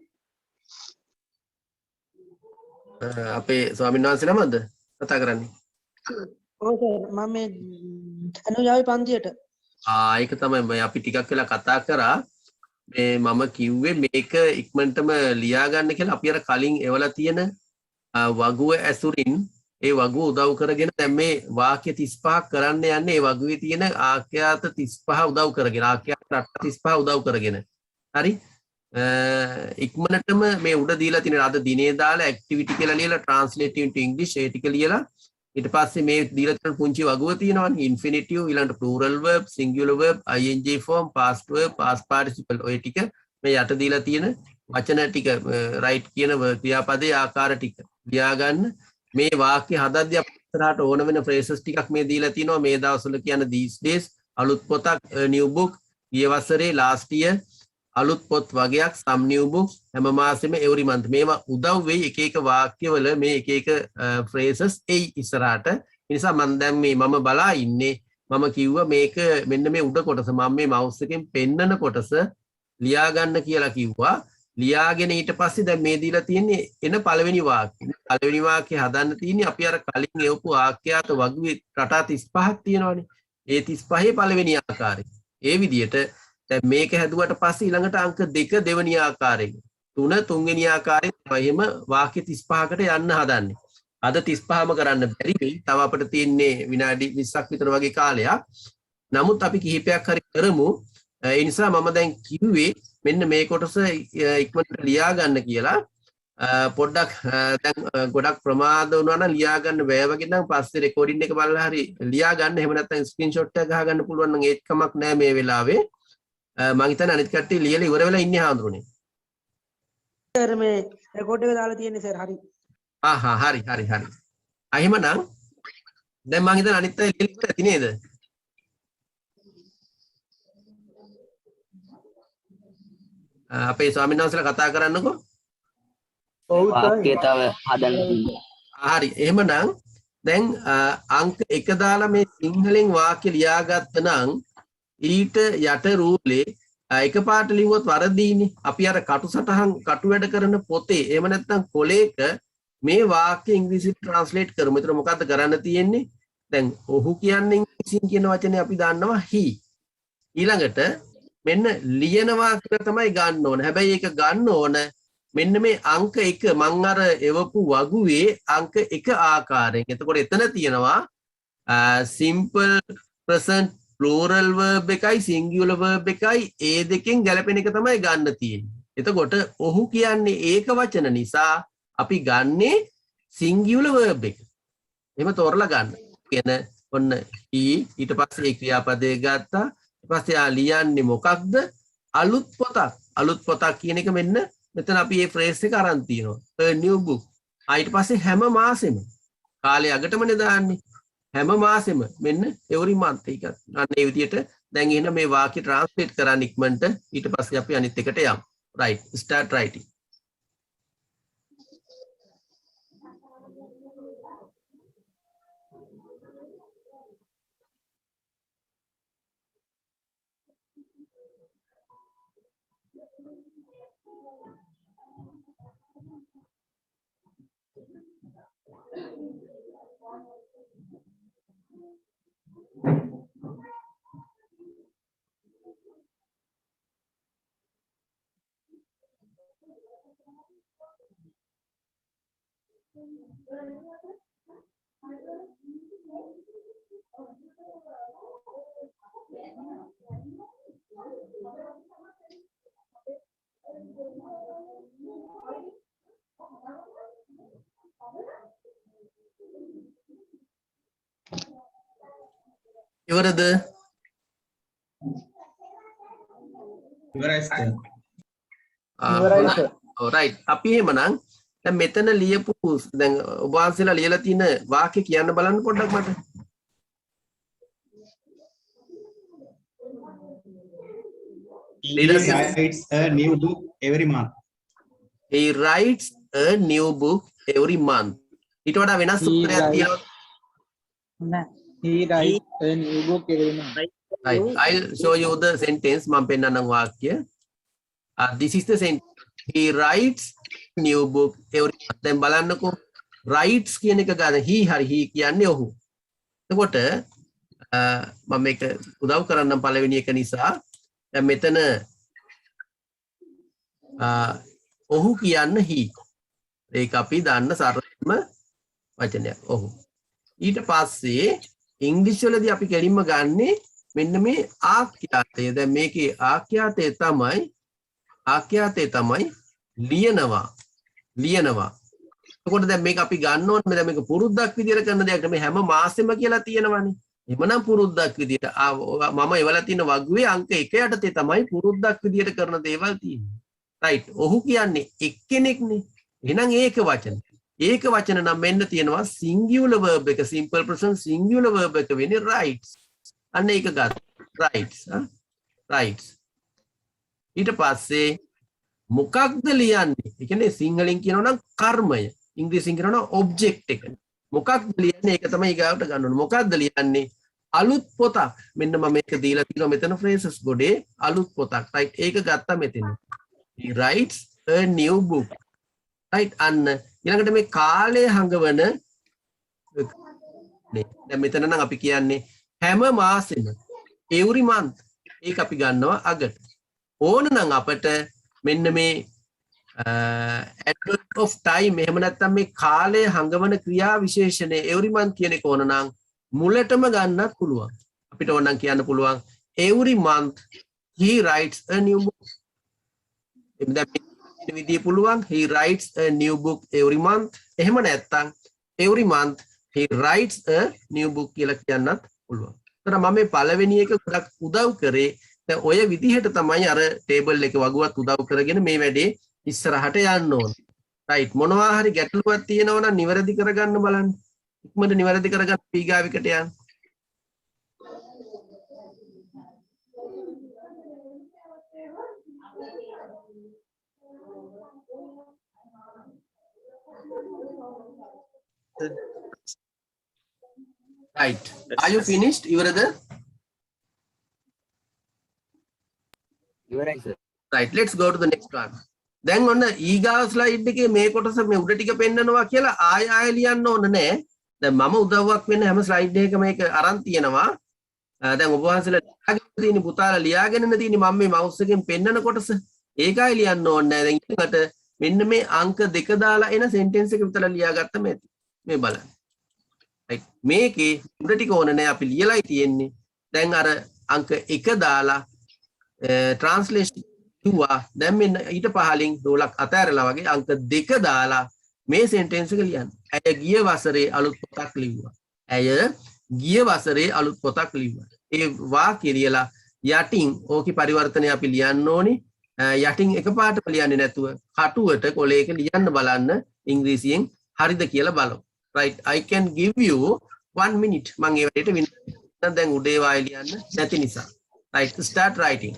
අපේ ස්වාමීන් වහන්සේ නමද කතා කරන්නේ? ඔව් සර් මම මේ අනුයාවි පන්තියට. ඒක තමයි මම අපි ටිකක් වෙලා කතා කරා. මේ මම කිව්වේ මේක ඉක්මනටම ලියා ගන්න කියලා. අපි අර කලින් එවලා තියෙන වගුව ඇසුරින් ඒ වගුව උදව් කරගෙන දැන් මේ වාක්‍ය 35ක් කරන්න යන්නේ ඒ වගුවේ තියෙන ආඛ්‍යාත 35 උදව් කරගෙන ආඛ්‍යාත 35 උදව් කරගෙන. හරි? ඉක්මනටම මේ උඩ දීලා තියෙන අද දිනේ දාලා ඇක්ටිවිටි කියලා ලියලා translate into English ඒ ටික ලියලා ඊට පස්සේ මේ දීලා තියෙන පුංචි වගුව තියෙනවනේ infinitive ඊළඟට plural verb singular verb ing form past verb past participle ඔය ටික මේ යට දීලා තියෙන වචන ටික right කියන ක්‍රියාපදයේ ආකාර ටික ලියා ගන්න මේ වාක්‍ය හදද්දී අපිට ඉස්සරහට ඕන වෙන phrases ටිකක් මේ දීලා තිනවා මේ දවස්වල කියන these days අලුත් පොතක් new book ගිය වසරේ last year අලුත් පොත් වගේක් some new books හැම මාසෙම every month මේවා උදව් වෙයි එක එක වාක්‍යවල මේ එක phrases එයි ඉස්සරහට ඒ නිසා මම දැන් මේ මම බලා ඉන්නේ මම කිව්වා මේක මෙන්න මේ උඩ කොටස මම මේ mouse එකෙන් පෙන්නන කොටස ලියා ගන්න කියලා කිව්වා ලියාගෙන ඊට පස්සේ දැන් මේ දීලා තියෙන්නේ එන පළවෙනි වාක්‍ය හදන්න තියෙන්නේ අපි අර කලින් එවපු ආඛ්‍යාත වගුවේ රටා 35ක් තියෙනවානේ ඒ 35 පළවෙනි ආකාරය ඒ විදිහට දැන් මේක හැදුවට පස්සේ ඊළඟට අංක 2 දෙවෙනි ආකාරයෙන් 3 තුන්වෙනි ආකාරයෙන් එහෙම වාක්‍ය 35කට යන්න හදන්නේ. අද 35ම කරන්න බැරි වෙයි. තව අපිට තියෙන්නේ විනාඩි 20ක් විතර වගේ කාලයක්. නමුත් අපි කිහිපයක් හරි කරමු. ඒ නිසා මම දැන් කිව්වේ මෙන්න මේ කොටස ඉක්මනට ලියා ගන්න කියලා. පොඩ්ඩක් දැන් ගොඩක් ප්‍රමාද වුණා නම් ලියා ගන්න බෑ වගේ නම් පස්සේ රෙකෝඩින් එක බලලා හරි ලියා ගන්න. එහෙම නැත්නම් ස්ක්‍රීන්ෂොට් එක ගහ ගන්න පුළුවන් නම් ඒත් කමක් නෑ මේ වෙලාවේ. මම හිතන්නේ අනිත් කට්ටිය ලියලා ඉවර වෙලා ඉන්නේ හාමුදුරනේ. සර් මේ රෙකෝඩ් එක දාලා තියෙන්නේ සර් හරි. හරි. එහෙමනම් දැන් මම හිතන්නේ අනිත් අය ලියලා ඉවර ඇති නේද? අපේ ස්වාමීන් වහන්සේලා කතා කරන්නකෝ. ඔව් වාක්‍ය තව හදන්න තියෙනවා. හරි. එහෙමනම් දැන් අංක 1 දාලා මේ සිංහලෙන් වාක්‍ය ලියාගත්ත නම් ඊට යට රූලේ එකපාරට ලිව්වොත් වරදීනේ. අපි අර කටු වැඩ කරන පොතේ එහෙම නැත්නම් කොලේක මේ වාක්‍ය ඉංග්‍රීසියට ට්‍රාන්ස්ලේට් කරමු. ඒතර මොකද්ද කරන්න තියෙන්නේ? දැන් ඔහු කියන්නේ ඉංග්‍රීසියෙන් කියන වචනේ අපි දාන්නවා he. ඊළඟට මෙන්න ලියනවා කියලා තමයි ගන්න ඕන. හැබැයි ඒක ගන්න ඕන මෙන්න මේ අංක 1 මං අර එවපු වගුවේ අංක 1 ආකාරයෙන්. එතකොට එතන තියෙනවා simple present plural verb එකයි singular verb එකයි ඒ දෙකෙන් ගැලපෙන එක තමයි ගන්න තියෙන්නේ. එතකොට ඔහු කියන්නේ ඒක වචන නිසා අපි ගන්නේ singular verb එක. එහෙම තෝරලා ගන්න. කියන ඔන්න ඊට පස්සේ ඒ ක්‍රියාපදේ ගත්තා. ඊට පස්සේ ලියන්නේ මොකක්ද? අලුත් පොතක්. අලුත් පොතක් කියන එක මෙන්න මෙතන අපි මේ phrase එක අරන් තියෙනවා. a new book. ඊට පස්සේ හැම මාසෙම කාලේ අගටමනේ දාන්නේ. හැම මාසෙම මෙන්න every month එක. අන්න ඒ විදිහට දැන් එහෙනම් මේ වාක්‍ය ට්‍රාන්ස්ලේට් කරන්න ඉක්මනට ඊට පස්සේ අපි අනිත් එකට යමු. right start writing. ඉවරද? ඉවරයි සර්. ඉවරයි සර්. රයිට්. අපි එහෙමනම් දැන් මෙතන ලියපු දැන් ඔබ වහන්සේලා ලියලා තියෙන වාක්‍ය කියන්න බලන්න පොඩ්ඩක් මට. He writes a new book every month. He writes a new book every month. ඊට වඩා වෙනස් He උත්තරයක් writes- තියෙනවා. නෑ. He writes a new book every month. Right. I'll show you the sentence. මම පෙන්නන්නම් වාක්‍ය. This is the sentence. He writes new book every month. දැන් බලන්නකෝ writes කියන එක ගන්න. he හරි he කියන්නේ ඔහු. එතකොට මම මේක උදව් කරන්නම් පළවෙනි එක නිසා. දැන් මෙතන ඔහු කියන්න he. ඒක අපි දන්න සරලම වචනයක්. ඔහු. ඊට පස්සේ ඉංග්‍රීසි වලදී අපි කෙලින්ම ගන්නේ මෙන්න මේ ආඛ්‍යාතය. දැන් මේකේ ආඛ්‍යාතය තමයි ලියනවා. එතකොට දැන් මේක අපි ගන්න ඕනේ දැන් මේක පුරුද්දක් විදියට කරන දෙයක් නෙමෙයි හැම මාසෙම කියලා තියෙනවානේ. එhmenan පුරුද්දක් විදියට මම එවලා තියෙන වගුවේ අංක 1 යටතේ තමයි පුරුද්දක් විදියට කරන දේවල් තියෙන්නේ. රයිට්. ඔහු කියන්නේ එක්කෙනෙක්නේ. එහෙනම් ඒක වචන. ඒක වචන නම් මෙන්න තියෙනවා singular verb එක simple present singular verb එක වෙන්නේ writes. අන්න ඒක ගන්න. writes. ඊට පස්සේ මොකක්ද ලියන්නේ? ඒ කියන්නේ සිංහලෙන් කියනවා නම් කර්මය. ඉංග්‍රීසියෙන් කියනවා නම් ඔබ්ජෙක්ට් එක. මොකක්ද ලියන්නේ? ඒක තමයි ඊගාවට ගන්න ඕනේ. මොකක්ද ලියන්නේ? අලුත් පොතක්. මෙන්න මම මේක දීලා තියෙනවා මෙතන phrases ගොඩේ අලුත් පොතක්. right ඒක ගත්තා මෙතන. He writes a new book. right අන්න ඊළඟට මේ කාලය හඟවන දැන් මෙතන නම් අපි කියන්නේ හැම මාසෙම every month ඒක අපි ගන්නවා අගට. ඕන නම් අපිට මෙන්න මේ adverb of time එහෙම නැත්නම් මේ කාලය හඟවන ක්‍රියා විශේෂණය every month කියන එක ඕන නම් මුලටම ගන්නත් පුළුවන්. අපිට ඕන නම් කියන්න පුළුවන් every month he writes a new book. දැන් විදිය පුළුවන් he writes a new book every month. එහෙම නැත්නම් every month he writes a new book කියලා කියන්නත් පුළුවන්. ඒතර මම මේ පළවෙනි එක ගොඩක් උදව් කරේ. දැන් ඔය විදිහට තමයි අර ටේබල් එකේ වගුවත් උදව් කරගෙන මේ වැඩේ ඉස්සරහට යන්න ඕන. රයිට් මොනවා හරි ගැටලුවක් තියෙනවා නම් නිවැරදි කරගන්න බලන්න. ඉක්මනට නිවැරදි කරගන්න පීගාවිකට යන්න. Right. Are you finished? ඉවරද? ඉවරයි sir. Right. Let's go to the next one. දැන් ඔන්න ඊගාව ස්ලයිඩ් එකේ මේ කොටස මේ උඩ ටික පෙන්නනවා කියලා ආය ලියන්න ඕන නෑ. දැන් මම උදව්වක් වෙන්න හැම ස්ලයිඩ් එකකම මේක අරන් තියෙනවා. දැන් ඔබ වහන්සේලා ලියාගෙන තියෙන පුතාලා ලියාගෙනන තියෙන මම මේ මවුස් එකෙන් පෙන්නන කොටස ඒකයි ලියන්න ඕනේ නෑ. දැන් ඊළඟට මෙන්න මේ අංක 2 දාලා එන සෙන්ටෙන්ස් එක විතර ලියාගත්තම ඇති. මේ බලන්න. right මේකේ උඩ ටික ඕන නෑ අපි ලියලායි තියෙන්නේ. දැන් අර අංක 1 දාලා translation කිව්වා. දැන් මෙන්න ඊට පහලින් රෝලක් අතෑරලා වගේ අංක 2 දාලා මේ සෙන්ටෙන්ස් එක ලියන්න. ඇය ගිය වසරේ අලුත් පොතක් ලිව්වා. ඇය ගිය වසරේ අලුත් පොතක් ලිව්වා. ඒ වාක්‍ය ලියලා යටින් ඕකේ පරිවර්තනය අපි ලියන්න ඕනේ. යටින් එකපාරටම ලියන්නේ නැතුව කටුවට කොලයක ලියන්න බලන්න ඉංග්‍රීසියෙන් හරිද කියලා බලමු. right I can give you 1 minute. මම ඒ වැඩේට විනාඩි දැන් උඩේ වාය ලියන්න නැති නිසා. right start writing.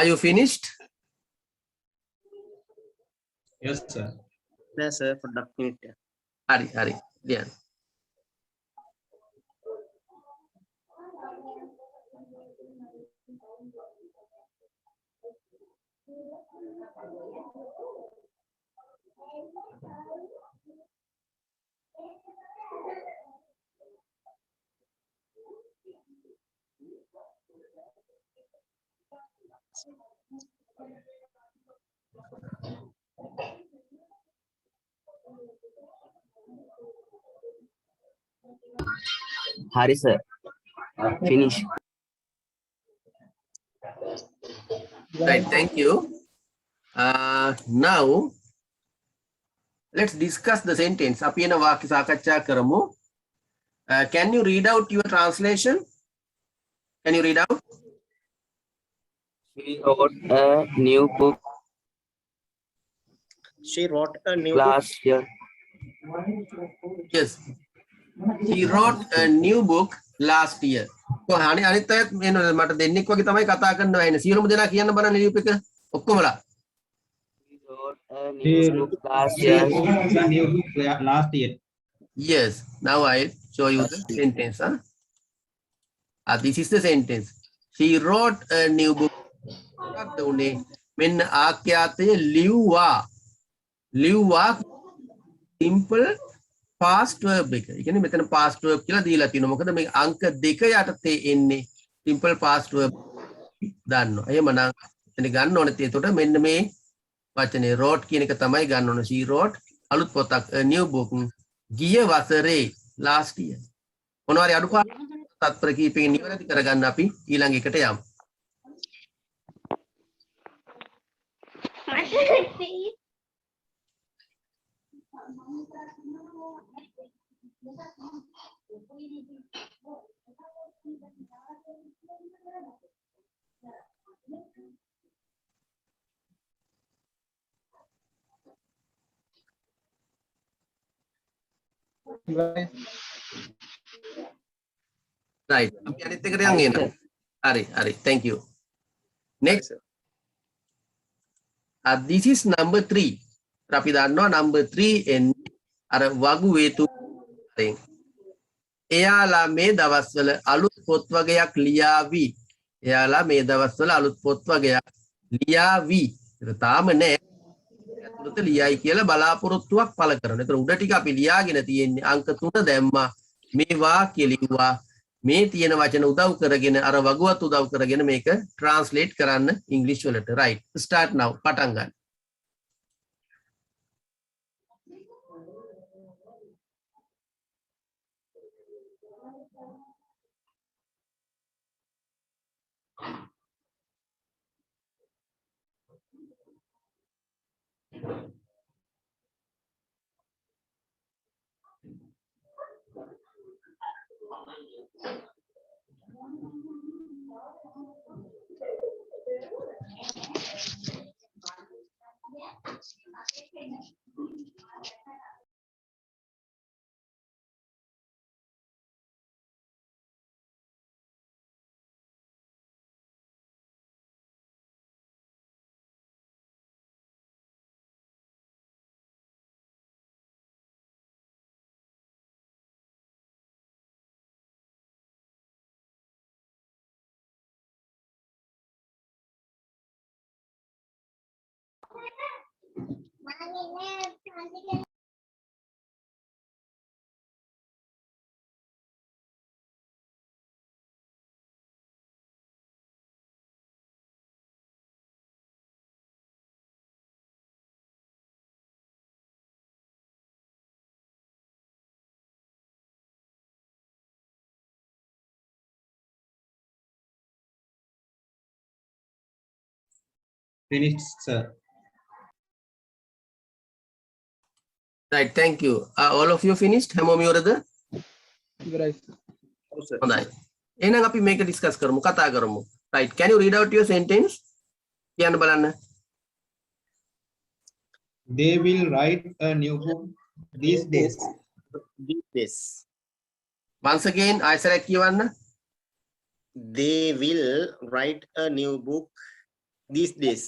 Are you finished? Yes, sir. නෑ සර් පොඩ්ඩක් මිනිට් එක. Hari. Diyan. හරි sir finish. Right, thank you. Now, let's discuss the sentence. අපි එන වාක්‍ය සාකච්ඡා කරමු. Can you read out your translation? Can you read out? She wrote a new book She wrote a new book. last year. Yes. He wrote a new book last year. So, අනිත් අයත් මට දෙන්නෙක් වගේ තමයි කතා කරනවා එන්නේ. සියලුම දෙනා කියන්න බලන්න ලියුප් එක. ඔක්කොමලා. She wrote a She new book last she year. wrote a new book last year. Yes. Now I show you the sentence. This is the sentence. She wrote a new book. මොකක්ද උනේ? මෙන්න ආඛ්‍යාතය ලිව්වා simple past verb එක. ඒ කියන්නේ මෙතන past verb කියලා දීලා තියෙනවා. මොකද මේ අංක 2 යටතේ එන්නේ simple past verb දාන්නවා. එහෙමනම් එතන ගන්න ඕනේ. එතකොට මෙන්න මේ වචනේ wrote කියන එක තමයි ගන්න ඕනේ. She wrote අලුත් පොතක් a new book ගිය වසරේ last year. මොනවාරි අඩුපාඩු තත්පර කීපකින් නිවැරදි කරගන්න අපි ඊළඟ එකට යමු. Right. අපි අනිත් එකට යන් එනවා. හරි. Thank you. Next. This is number 3. අපි දන්නවා number 3 එන්නේ අර වගු වේතු වලින්. එයාලා මේ දවස්වල අලුත් පොත් වගයක් ලියාවි. එයාලා මේ දවස්වල අලුත් පොත් වගයක් ලියාවි. ඒක තාම නෑ. අතුරත ලියයි කියලා බලාපොරොත්තුවක් පළ කරනවා. ඒතර උඩ ටික අපි ලියාගෙන තියෙන්නේ අංක 3 දැම්මා. මේ වාක්‍ය ලිව්වා. මේ තියෙන වචන උදව් කරගෙන අර වගුවත් උදව් කරගෙන මේක translate කරන්න English වලට. Right. Start now. පටන් ගන්න. Finished, sir. Right, thank you. All of you finished? හැමෝම ඉවරද? හොඳයි. එහෙනම් අපි මේක ඩිස්කස් කරමු, කතා කරමු. Right, can you read out your sentence? කියන්න බලන්න. They will write a new book these days. This. Once again, ආයසරයක් කියවන්න. They will write a new book these days.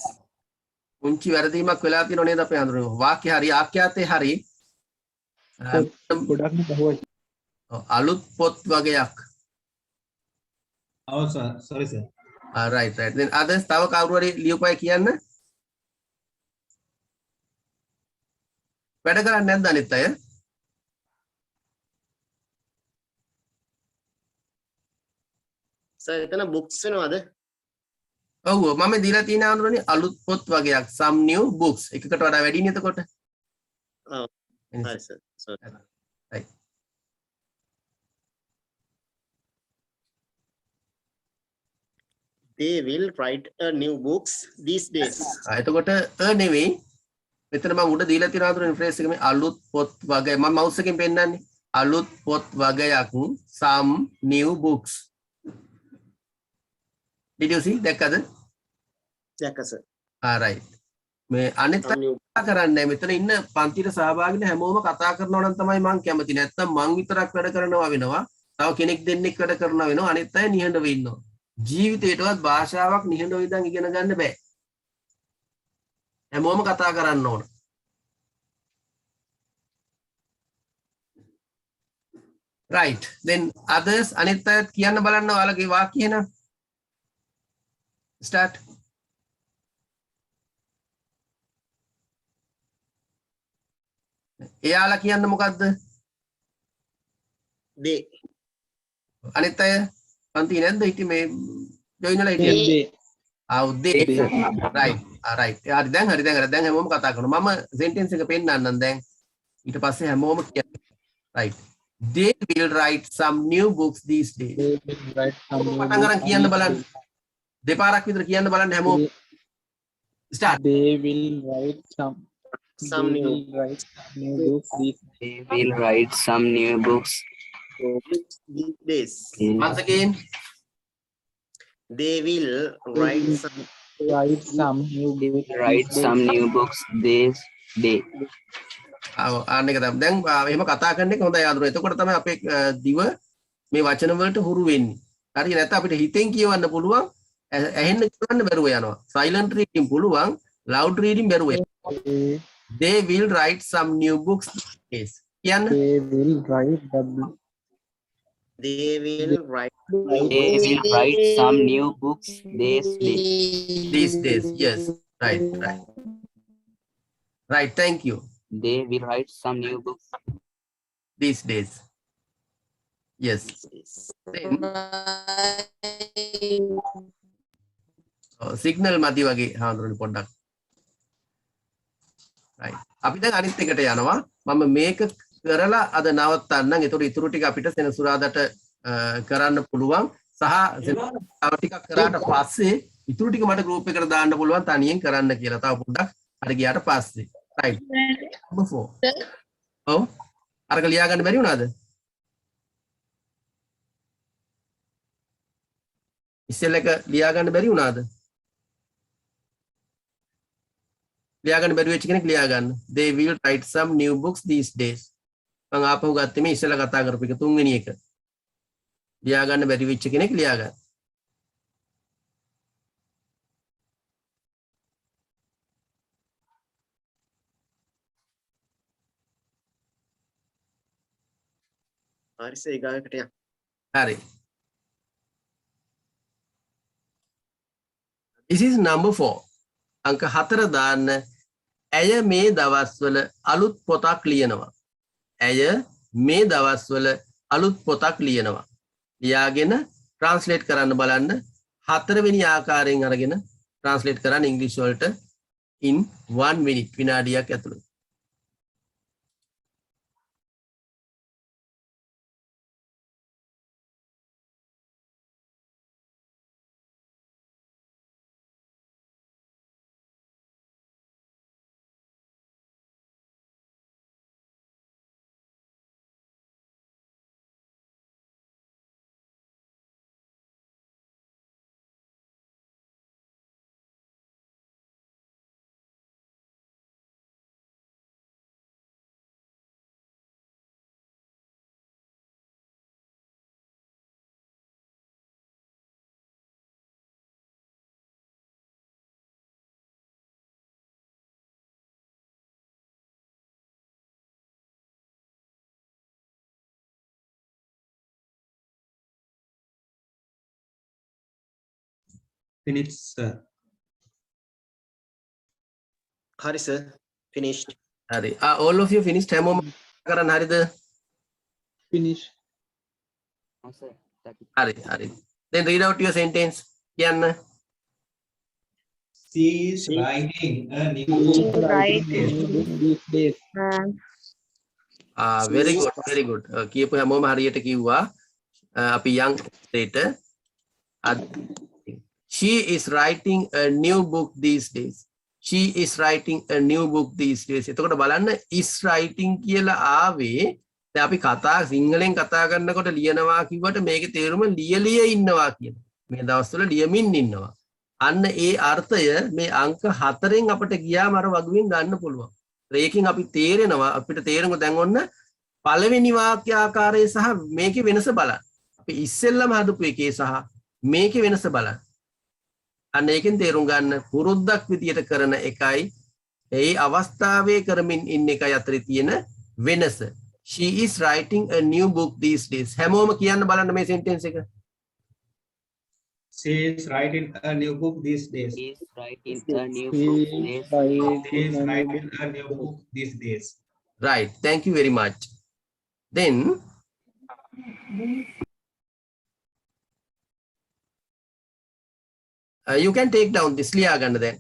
පුංචි වැරදීමක් වෙලා තියෙනව නේද අපේ හඳුනන වාක්‍ය හරි ආඛ්‍යාතේ හරි ගොඩක්ම බහුවචන. අලුත් පොත් වගයක් Oh, sir. Sorry, sir. right then others තව කවුරු හරි ලියුපයි කියන්න වැඩ කරන්නේ නැද්ද අනිත් අය sir එතන books වෙනවද? ඔව් මම දීලා තියෙන හඳුනන්නේ අලුත් පොත් වගයක් some new books එකකට වඩා වැඩිනේ එතකොට ඔව්. හරි sir. sorry. right They will write a new books these days. එතකොට නෙවෙයි මෙතන මම උඩ දීලා තියෙන හඳුනන්නේ ෆ්‍රේස් එක මේ අලුත් පොත් වගය මම මවුස් එකෙන් පෙන්නන්නේ අලුත් පොත් වගයක් some new books did you see දැක්කද දැක්ක sir. right මේ අනිත් Some new කතා කරන්නේ මෙතන ඉන්න පන්තියට සහභාගී වෙන හැමෝම කතා කරනවා නම් තමයි මම කැමති නැත්තම් මං විතරක් වැඩ කරනවා වෙනවා තව කෙනෙක් දෙන්නෙක් වැඩ කරනවා වෙනවා අනිත් අය නිහඬව ඉන්නවා ජීවිතේටවත් භාෂාවක් නිහඬව ඉඳන් ඉගෙන ගන්න බෑ හැමෝම කතා කරන්න ඕන right then others අනිත් අයත් කියන්න බලන්න ඔයාලගේ වාක්‍ය එන start එයාලා කියන්න මොකද්ද they අනිත් අය පන්ති නැද්ද හිටි මේ ජොයින් වෙලා හිටියේ උදේ right right හරි දැන් හැමෝම කතා කරනවා මම සෙන්ටෙන්ස් එක පෙන්නන්නම් දැන් ඊට පස්සේ හැමෝම කියන්න right they will write some new books these days පටන් ගන්න කියන්න බලන්න දෙපාරක් විතර කියන්න බලන්න හැමෝම start They will write some new books these They will write some new books. these days. once again They will write some write some new They books will write some new books this day. ආන්න එක තමයි දැන් එහෙම කතා කරන එක හොඳයි ආදුර එතකොට තමයි අපේ දිව මේ වචන වලට හුරු වෙන්නේ හරි නැත්නම් අපිට හිතෙන් කියවන්න පුළුවන් ඇහෙන්න කියවන්න බැරුව යනවා silent reading පුළුවන් loud reading බැරුව යනවා they will write some new books yes කියන්න They will write they will write They will write some new books this day. these days yes right thank you They will write some new books. these days yes signal මදි වගේ හාඳුනන පොඩ්ඩක් right අපි දැන් අනිත් එකට යනවා මම මේක කරලා අද නවත්තන්නම් ඒතකොට ඉතුරු ටික අපිට සෙනසුරාදාට කරන්න පුළුවන් සහ තව ටිකක් කරාට පස්සේ ඉතුරු ටික මට group එකට දාන්න පුළුවන් තනියෙන් කරන්න කියලා තව පොඩ්ඩක් හරි ගියාට පස්සේ right number 4 ඔව් අරක ලියා ගන්න බැරි වුණාද ඉස්සෙල් එක ලියා ගන්න බැරි වුණාද ලියා ගන්න බැරි වෙච්ච කෙනෙක් ලියා ගන්න they will write some new books these days මම ආපහු ගත්තේ මේ ඉස්සෙල්ලා කතා කරපු එක තුන්වෙනි එක ලියා ගන්න බැරි වෙච්ච කෙනෙක් ලියා ගන්න හරි sir ඊගාකට යන්න. හරි this is number 4 අංක 4 දාන්න ඇය මේ දවස්වල අලුත් පොතක් ලියනවා ඇය මේ දවස්වල අලුත් පොතක් ලියනවා ලියාගෙන ට්‍රාන්ස්ලේට් කරන්න බලන්න 4 වෙනි ආකාරයෙන් අරගෙන ට්‍රාන්ස්ලේට් කරන්න ඉංග්‍රීසි වලට in 1 minute විනාඩියක් ඇතුළත Finished, sir. හරි sir finished හරි. All of you finished හැමෝම කරන්න හරිද? Finish. No, sir. That is හරි හරි. Then read out your sentence. කියන්න. She is writing a new She book is writing a new book these days. Very good, very good. කියපු හැමෝම හරියට කිව්වා. අපි young later. She is writing a new book these days. She is writing a new book these days. එතකොට බලන්න is writing කියලා ආවේ දැන් අපි කතා සිංහලෙන් කතා කරනකොට ලියනවා කිව්වට මේකේ තේරුම ලියලිය ඉන්නවා කියන. මේ දවස්වල ලියමින් ඉන්නවා. අන්න ඒ අර්ථය මේ අංක 4න් අපිට ගියාම අර වගුවෙන් ගන්න පුළුවන්. ඒකෙන් අපි තේරෙනවා අපිට තේරෙනවා දැන් ඔන්න පළවෙනි වාක්‍ය ආකාරය සහ මේකේ වෙනස බලන්න. අපි ඉස්සෙල්ලම හදපු එකේ සහ මේකේ වෙනස බලන්න. අන්න ඒකෙන් තේරුම් ගන්න පුරුද්දක් විදියට කරන එකයි ඒ අවස්ථාවේ කරමින් ඉන්න එකයි අතරේ තියෙන වෙනස. She is writing a new book these days. හැමෝම කියන්න බලන්න මේ sentence එක. She is writing a new book these days. is writing a new She book is these She writing is a new writing book. a new book these days. Right. Thank you very much. Then you can take down this ලියා ගන්න දැන්.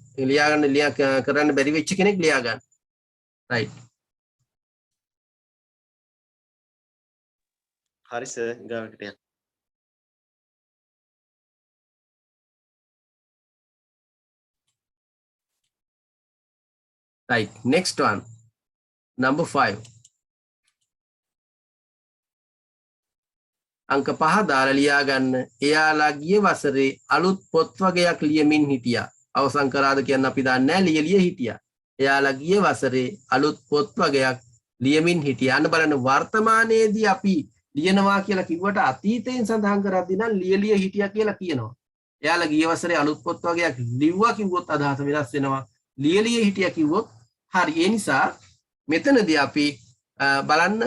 ලියා කරන්න බැරි වෙච්ච කෙනෙක් ලියා ගන්න. Right. හරි sir ගාවට යන්න Right. Next one. Number 5. අංක 5 දාලා ලියා ගන්න. එයාලා ගිය වසරේ අලුත් පොත් වගයක් ලියමින් හිටියා. අවසන් කරාද කියන්න අපි දන්නේ නැහැ. ලියලිය හිටියා. එයාලා ගිය වසරේ අලුත් පොත් වගයක් ලියමින් හිටියා. අන්න බලන්න වර්තමානයේදී අපි ලියනවා කියලා කිව්වට අතීතයෙන් සඳහන් කරද්දී නම් ලියලිය හිටියා කියලා කියනවා. එයාලා ගිය වසරේ අලුත් පොත් වගයක් ලිව්වා කිව්වොත් අදහස වෙනස් වෙනවා. ලියලිය හිටියා කිව්වොත් හරි. ඒ නිසා මෙතනදී අපි බලන්න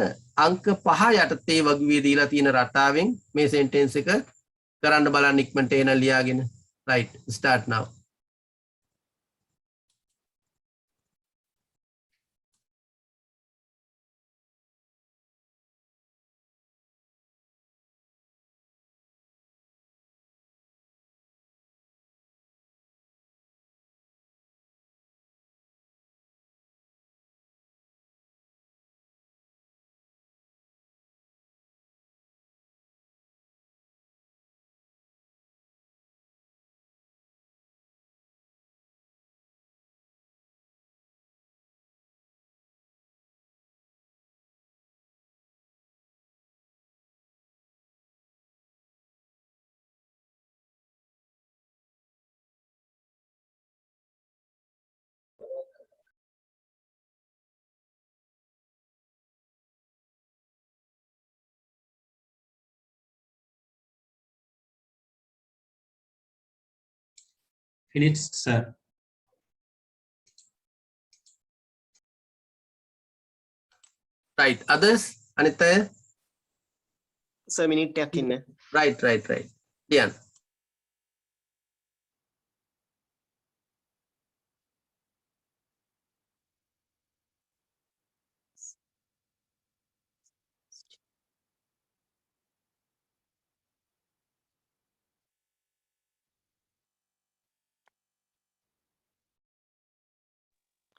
අංක 5 යටතේ වගුවේ දීලා තියෙන රටාවෙන් මේ සෙන්ටෙන්ස් එක කරන්න බලන්න ඉක්මනට එන ලියාගෙන. right start now. Finished, sir. right others අනිත් අය sir minute එකක් ඉන්න right ලියන්න.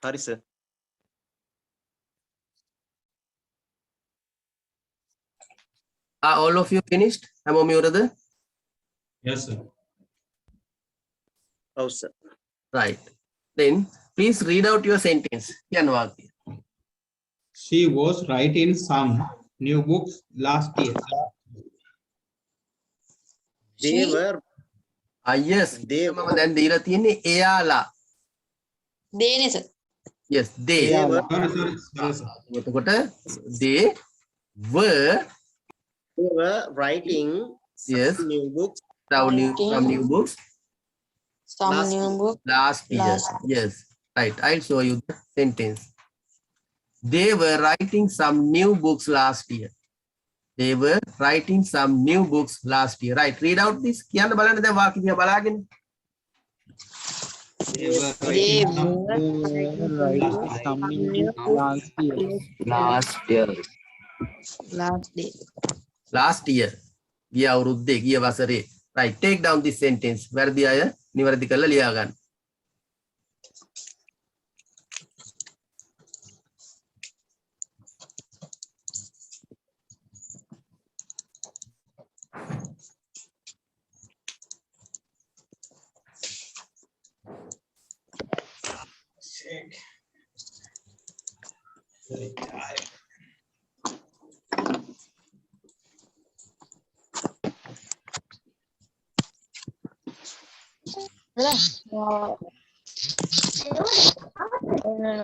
හරි sir Are all of you finished? හැමෝම ඉවරද? Yes, sir. ඔව් sir right. Then please read out your sentence. කියන්න වාක්‍යය. She was writing some new books last year. they were yes. මම දැන් දීලා තියෙන්නේ එයාලා. දේනේ sir. yes they. they were Sorry, sir. එතකොට they were writing Yes. some new books some new books Some Last new book. last year. Last. Yes, right. I'll show you the sentence. They were writing some new books last year. They were writing some new books last year. Right. Read out this. කියන්න බලන්න දැන් වාක්‍ය දිහා බලාගෙන. They were They writing some were Right. writing Coming some last year. Last year. last day. last year ගිය අවුරුද්දේ ගිය වසරේ right take down this sentence වැරදි අය නිවැරදි කරලා ලියා ගන්න very tired.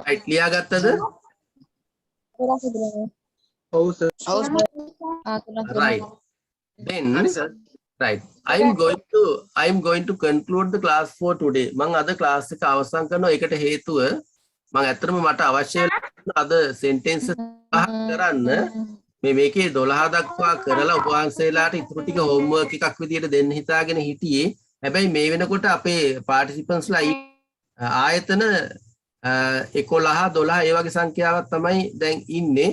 right ලියා ගත්තද Oh, sir. right then හරි sir right I am going to conclude the class for today මම අද class එක අවසන් කරනවා ඒකට හේතුව මම ඇත්තටම මට අවශ්‍ය වෙලා අද sentence පහක් කරන්න මේකේ 12 දක්වා කරලා ඔබ වහන්සේලාට ඉතුරු ටික homework එකක් විදියට දෙන්න හිතාගෙන හිටියේ හැබැයි මේ වෙනකොට අපේ participants ලා ආයතන 11 12 ඒ වගේ සංඛ්‍යාවක් තමයි දැන් ඉන්නේ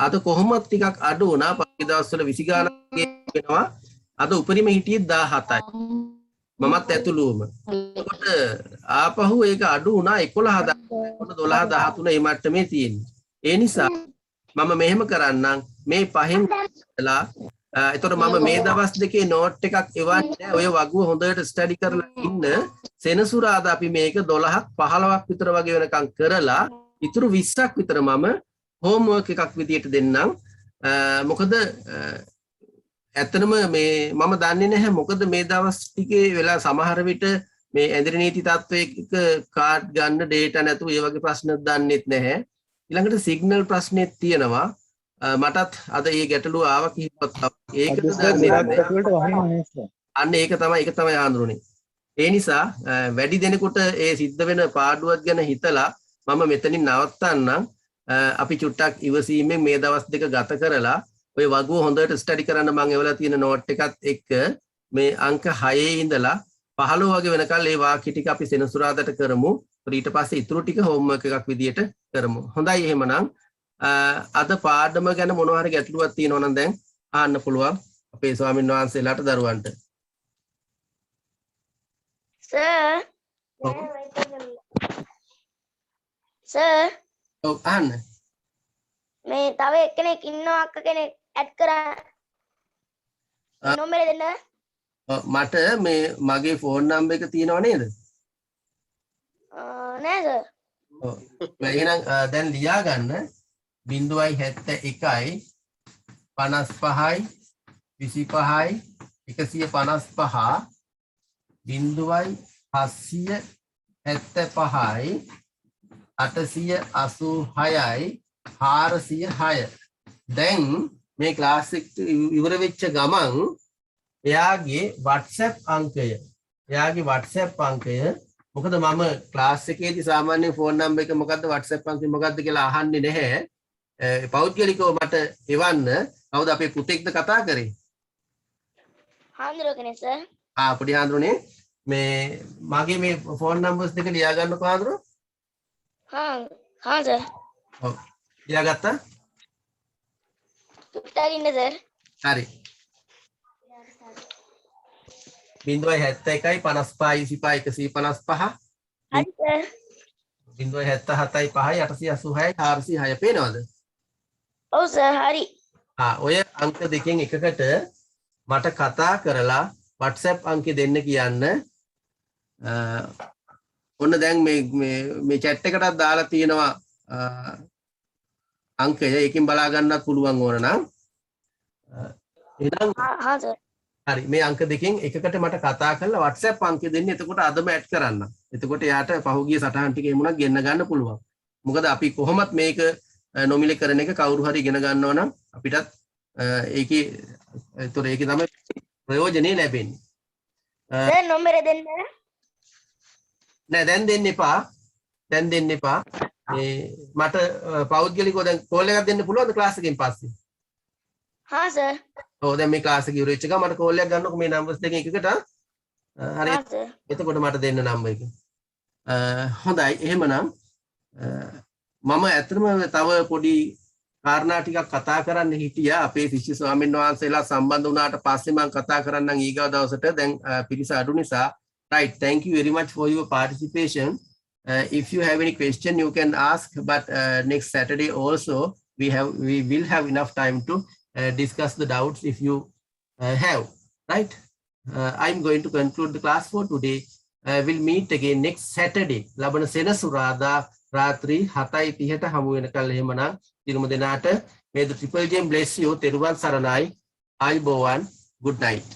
අද කොහොමද ටිකක් අඩු වුණා පස්සේ දවස්වල 20 ගානක් වෙනවා අද උපරිම හිටියේ 17යි මමත් ඇතුළුවම එතකොට ආපහු ඒක අඩු වුණා 11 12 13 මේ මට්ටමේ තියෙන්නේ ඒ නිසා මම මෙහෙම කරන්නම් මේ පහෙන් ලා එතකොට මම මේ දවස් දෙකේ නෝට් එකක් එවන්නේ ඔය වගුව හොඳට ස්ටඩි කරලා ඉන්න සෙනසුරාදා අපි මේක 12ක් 15ක් විතර වගේ වෙනකම් කරලා ඉතුරු 20ක් විතර මම homework එකක් විදියට දෙන්නම් මොකද ඇත්තටම මේ මම දන්නේ නැහැ මොකද මේ දවස් ටිකේ වෙලා සමහර විට මේ ඇඳිරි නීති තත්වයක කාඩ් ගන්න data නැතුව ඒ වගේ ප්‍රශ්න දන්නෙත් නැහැ ඊළඟට සිග්නල් ප්‍රශ්නෙත් තියෙනවා මටත් අද ඒ ගැටලුව ආව කිහිපයක් ඒකද දන්නේ නැහැ අන්න ඒක තමයි ආඳුරුනේ ඒ නිසා වැඩි දෙනෙකුට ඒ සිද්ධ වෙන පාඩුවක් ගැන හිතලා මම මෙතනින් නවත්තන්නම් අපි චුට්ටක් ඉවසීමෙන් මේ දවස් දෙක ගත කරලා ඔය වගුව හොඳට ස්ටඩි කරන්න මම එවලා තියෙන නෝට් එකත් එක්ක මේ අංක 6 ඉඳලා 15 වගේ වෙනකල් ඒ වාක්‍ය ටික අපි සෙනසුරාදාට කරමු. ඊට පස්සේ ඉතුරු ටික හෝම්වර්ක් එකක් විදියට කරමු. හොඳයි එහෙමනම් අද පාඩම ගැන මොනවා හරි ගැටලුවක් තියෙනවා නම් දැන් අහන්න පුළුවන් අපේ ස්වාමීන් වහන්සේලාට දරුවන්ට. සර් ඔව් අහන්න. මේ තව එක්කෙනෙක් ඉන්නවා අක්ක කෙනෙක් ඇඩ් කරන්න නම්බර දෙන්න මට මේ මගේ ෆෝන් නම්බර් එක තියෙනව නේද? නෑ සර් ඔව්. එහෙනම් දැන් ලියා ගන්න 0.71යි 55යි 25යි 155 0.775යි 886යි 406 දැන් මේ ක්ලාස් එක ඉවර වෙච්ච ගමන් එයාගේ WhatsApp අංකය මොකද මම ක්ලාස් එකේදී සාමාන්‍ය ෆෝන් නම්බර් එක මොකද්ද WhatsApp අංකය මොකද්ද කියලා අහන්නේ නැහැ පෞද්ගලිකව මට එවන්න කවුද අපේ පුතෙක්ද කතා කරේ හාමුදුරුවෝ කෙනෙක් සර් පොඩි හාමුදුරනේ මේ මගේ මේ ෆෝන් නම්බර්ස් දෙක ලියා ගන්නකෝ හාමුදුරුවෝ හා සර් ඔව් ලියාගත්තා තුට්ටකින්න සර් හරි 0.71යි 55යි 25යි 155 හරි සර් 0.77යි 5යි 886යි 406 පේනවද? ඔව් සර් හරි ඔය අංක දෙකෙන් එකකට මට කතා කරලා WhatsApp අංකෙ දෙන්න කියන්න ඔන්න දැන් මේ chat එකටත් දාලා තියෙනවා අංකය ඒකෙන් බලා ගන්නත් පුළුවන් ඕන නම් එහෙනම් හා සර් හරි මේ අංක දෙකෙන් එකකට මට කතා කරලා WhatsApp අංකය දෙන්න එතකොට අදම ඇඩ් කරන්න. එතකොට එයාට පහුගිය සටහන් ටික එමුණක් ගෙන්න ගන්න පුළුවන්. මොකද අපි කොහොමත් මේක නොමිලේ කරන එක කවුරු හරි ඉගෙන ගන්නවා නම් අපිටත් ඒකේ තමයි ප්‍රයෝජනේ ලැබෙන්නේ. සර් නම්බර දෙන්න නෑ දැන් දෙන්න එපා. මේ මට පෞද්ගලිකව දැන් කෝල් එකක් දෙන්න පුළුවන්ද ක්ලාස් එකෙන් පස්සේ? හා සර් ඔව් දැන් මේ ක්ලාස් එක ඉවර වෙච්ච ගමන් මට කෝල් එකක් ගන්නකො මේ නම්බර්ස් දෙකෙන් එකකට. හරි. එතකොට මට දෙන්න නම්බර් එක. හොඳයි එහෙමනම් මම ඇත්තටම තව පොඩි කාරණා ටිකක් කතා කරන්න හිටියා අපේ ශිෂ්‍ය ස්වාමීන් වහන්සේලා සම්බන්ධ වුණාට පස්සේ මම කතා කරන්නම් ඊගව දවසට දැන් පිරිස අඩු නිසා right thank you very much for your participation if you have any question you can ask but next Saturday also we will have enough time to discuss the doubts if you have right I'm going to conclude the class for today we'll meet again next Saturday ලබන සෙනසුරාදා රාත්‍රී 7:30ට හමු වෙනකල් එහෙමනම් දිනම දෙනාට may the triple gem bless you තෙරුවන් සරණයි ආයුබෝවන් good night